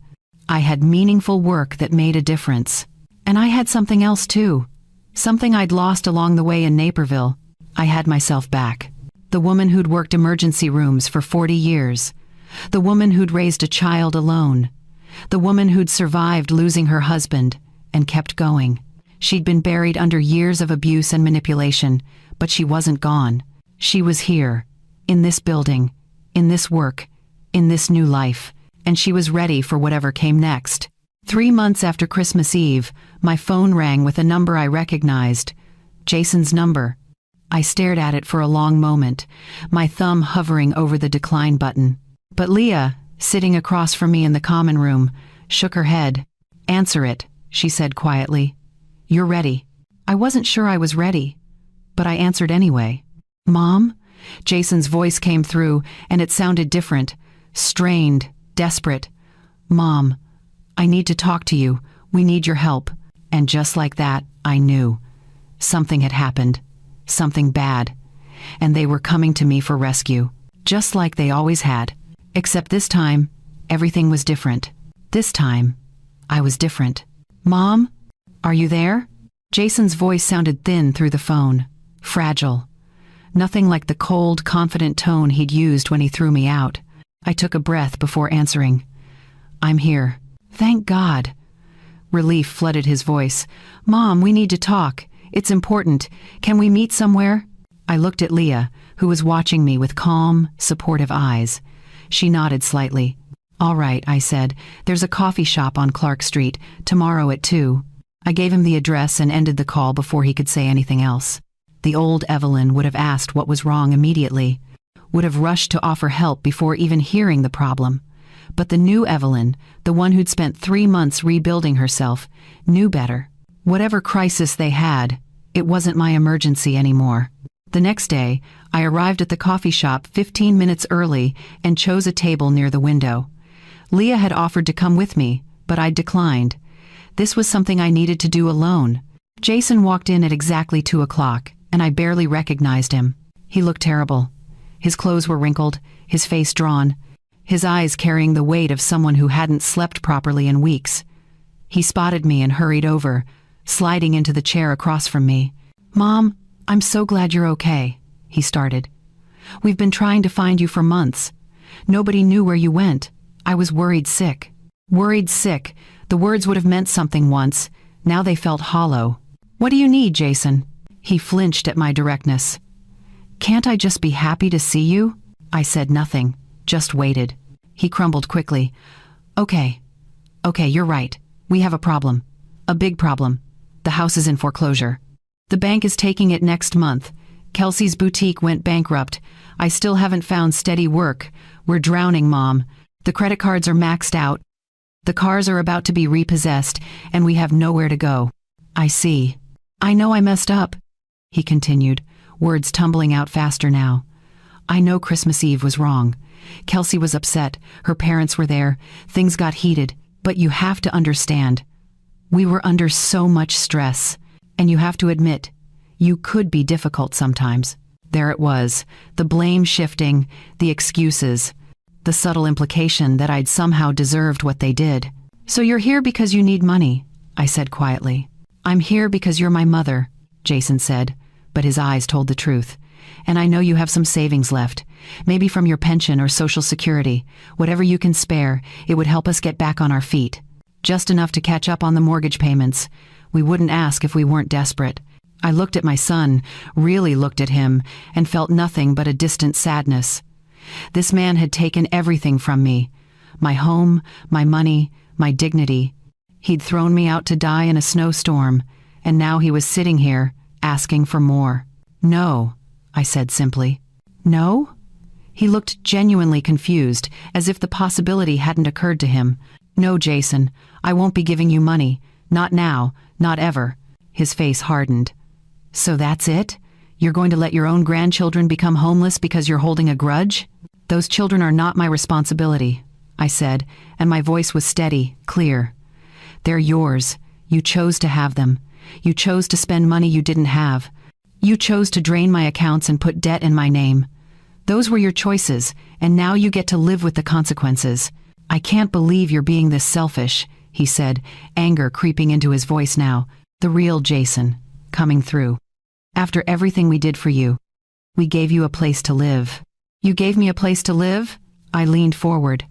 I had meaningful work that made a difference. And I had something else too. Something I'd lost along the way in Naperville. I had myself back. The woman who'd worked emergency rooms for 40 years. The woman who'd raised a child alone. The woman who'd survived losing her husband and kept going. She'd been buried under years of abuse and manipulation, but she wasn't gone. She was here, in this building, in this work, in this new life, and she was ready for whatever came next. 3 months after Christmas Eve, my phone rang with a number I recognized. Jason's number. I stared at it for a long moment, my thumb hovering over the decline button. But Leah, sitting across from me in the common room, shook her head. "Answer it," she said quietly. "You're ready." I wasn't sure I was ready, but I answered anyway. "Mom?" Jason's voice came through, and it sounded different, strained, desperate. "Mom, I need to talk to you. We need your help." And just like that, I knew. Something had happened. Something bad. And they were coming to me for rescue. just like they always had. Except this time, everything was different. This time, I was different. Mom? Are you there? Jason's voice sounded thin through the phone. Fragile. Nothing like the cold, confident tone he'd used when he threw me out. I took a breath before answering. I'm here. Thank God. Relief flooded his voice. Mom, we need to talk. It's important. Can we meet somewhere? I looked at Leah, who was watching me with calm, supportive eyes. She nodded slightly. All right, I said. There's a coffee shop on Clark Street, tomorrow at 2. I gave him the address and ended the call before he could say anything else. The old Evelyn would have asked what was wrong immediately, would have rushed to offer help before even hearing the problem. But the new Evelyn, the one who'd spent 3 months rebuilding herself, knew better. Whatever crisis they had, it wasn't my emergency anymore. The next day, I arrived at the coffee shop 15 minutes early and chose a table near the window. Leah had offered to come with me, but I'd declined. This was something I needed to do alone. Jason walked in at exactly 2 o'clock, and I barely recognized him. He looked terrible. His clothes were wrinkled, his face drawn, his eyes carrying the weight of someone who hadn't slept properly in weeks. He spotted me and hurried over, sliding into the chair across from me. Mom, I'm so glad you're okay, he started. We've been trying to find you for months. Nobody knew where you went. I was worried sick. Worried sick. The words would have meant something once. Now they felt hollow. What do you need, Jason? He flinched at my directness. Can't I just be happy to see you? I said nothing, just waited. He crumbled quickly. Okay, you're right. We have a problem. A big problem. The house is in foreclosure. The bank is taking it next month. Kelsey's boutique went bankrupt. I still haven't found steady work. We're drowning, Mom. The credit cards are maxed out. The cars are about to be repossessed, and we have nowhere to go. I see. I know I messed up, he continued, words tumbling out faster now. I know Christmas Eve was wrong. Kelsey was upset. Her parents were there. Things got heated. But you have to understand. We were under so much stress. And you have to admit, you could be difficult sometimes. There it was, the blame shifting, the excuses, the subtle implication that I'd somehow deserved what they did. So you're here because you need money, I said quietly. I'm here because you're my mother, Jason said, but his eyes told the truth. And I know you have some savings left, maybe from your pension or Social Security. Whatever you can spare, it would help us get back on our feet. Just enough to catch up on the mortgage payments. We wouldn't ask if we weren't desperate. I looked at my son, really looked at him, and felt nothing but a distant sadness. This man had taken everything from me. My home, my money, my dignity. He'd thrown me out to die in a snowstorm, and now he was sitting here, asking for more. No, I said simply. No? He looked genuinely confused, as if the possibility hadn't occurred to him. No, Jason, I won't be giving you money. Not now, not ever. His face hardened. So that's it? You're going to let your own grandchildren become homeless because you're holding a grudge? Those children are not my responsibility, I said, and my voice was steady, clear. They're yours. You chose to have them. You chose to spend money you didn't have. You chose to drain my accounts and put debt in my name. Those were your choices, and now you get to live with the consequences. I can't believe you're being this selfish, he said, anger creeping into his voice now. The real Jason, coming through. After everything we did for you, we gave you a place to live. You gave me a place to live? I leaned forward.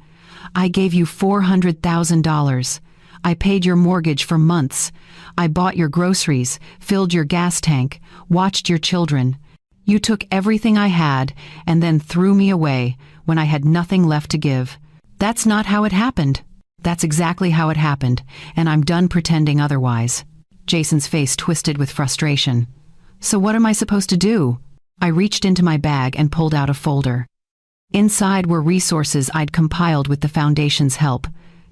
I gave you $400,000. I paid your mortgage for months. I bought your groceries, filled your gas tank, watched your children. You took everything I had and then threw me away when I had nothing left to give. That's not how it happened. That's exactly how it happened, and I'm done pretending otherwise. Jason's face twisted with frustration. So what am I supposed to do? I reached into my bag and pulled out a folder. Inside were resources I'd compiled with the Foundation's help.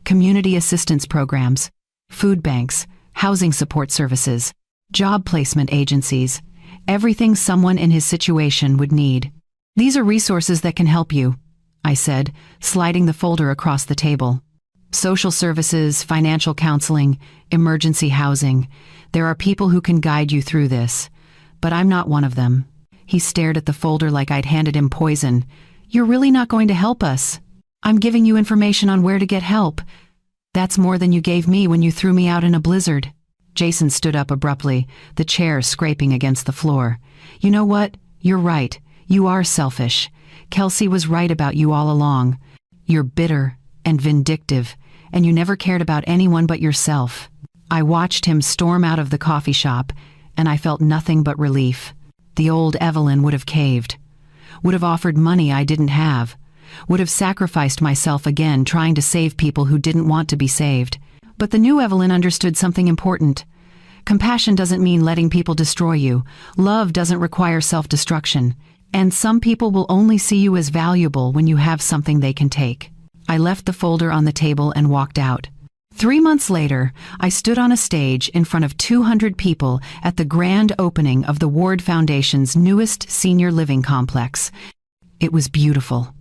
Community assistance programs, food banks, housing support services, job placement agencies, everything someone in his situation would need. These are resources that can help you, I said, sliding the folder across the table. Social services, financial counseling, emergency housing. There are people who can guide you through this. But I'm not one of them. He stared at the folder like I'd handed him poison. You're really not going to help us. I'm giving you information on where to get help. That's more than you gave me when you threw me out in a blizzard." Jason stood up abruptly, the chair scraping against the floor. "You know what? You're right. You are selfish. Kelsey was right about you all along. You're bitter and vindictive, and you never cared about anyone but yourself." I watched him storm out of the coffee shop, and I felt nothing but relief. The old Evelyn would have caved, would have offered money I didn't have, would have sacrificed myself again trying to save people who didn't want to be saved. But the new Evelyn understood something important. Compassion doesn't mean letting people destroy you. Love doesn't require self-destruction. And some people will only see you as valuable when you have something they can take. I left the folder on the table and walked out. 3 months later, I stood on a stage in front of 200 people at the grand opening of the Ward Foundation's newest senior living complex. It was beautiful.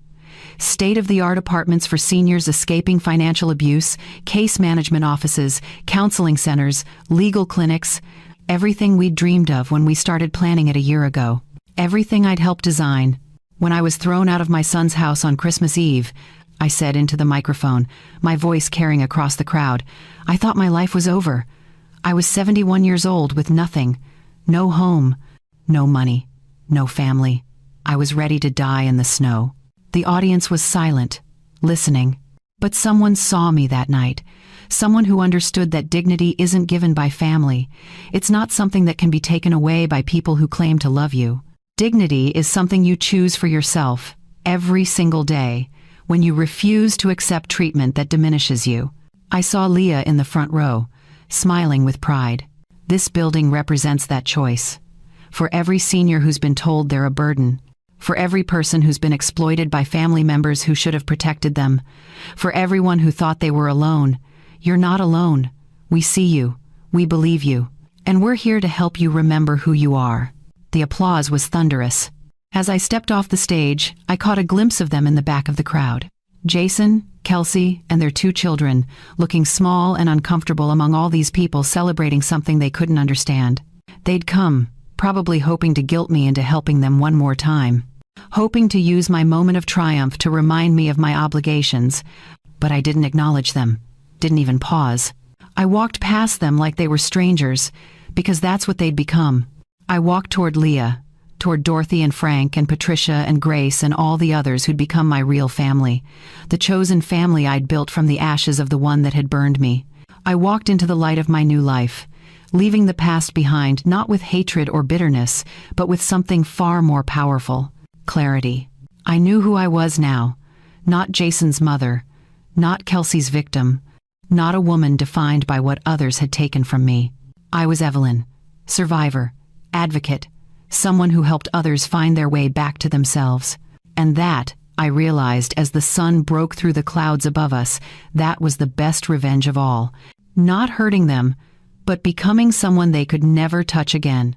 State-of-the-art apartments for seniors escaping financial abuse, case management offices, counseling centers, legal clinics, everything we'd dreamed of when we started planning it a year ago. Everything I'd helped design. When I was thrown out of my son's house on Christmas Eve, I said into the microphone, my voice carrying across the crowd, I thought my life was over. I was 71 years old with nothing. No home, no money, no family. I was ready to die in the snow. The audience was silent, listening. But someone saw me that night. Someone who understood that dignity isn't given by family. It's not something that can be taken away by people who claim to love you. Dignity is something you choose for yourself, every single day, when you refuse to accept treatment that diminishes you. I saw Leah in the front row, smiling with pride. This building represents that choice. For every senior who's been told they're a burden, for every person who's been exploited by family members who should have protected them, for everyone who thought they were alone, you're not alone. We see you, we believe you, and we're here to help you remember who you are. The applause was thunderous. As I stepped off the stage, I caught a glimpse of them in the back of the crowd. Jason, Kelsey, and their 2 children, looking small and uncomfortable among all these people celebrating something they couldn't understand. They'd come, probably hoping to guilt me into helping them one more time, hoping to use my moment of triumph to remind me of my obligations, but I didn't acknowledge them, didn't even pause. I walked past them like they were strangers, because that's what they'd become. I walked toward Leah, toward Dorothy and Frank and Patricia and Grace and all the others who'd become my real family, the chosen family I'd built from the ashes of the one that had burned me. I walked into the light of my new life, leaving the past behind not with hatred or bitterness, but with something far more powerful: clarity. I knew who I was now, not Jason's mother, not Kelsey's victim, not a woman defined by what others had taken from me. I was Evelyn, survivor, advocate, someone who helped others find their way back to themselves. And that, I realized as the sun broke through the clouds above us, that was the best revenge of all. Not hurting them, but becoming someone they could never touch again.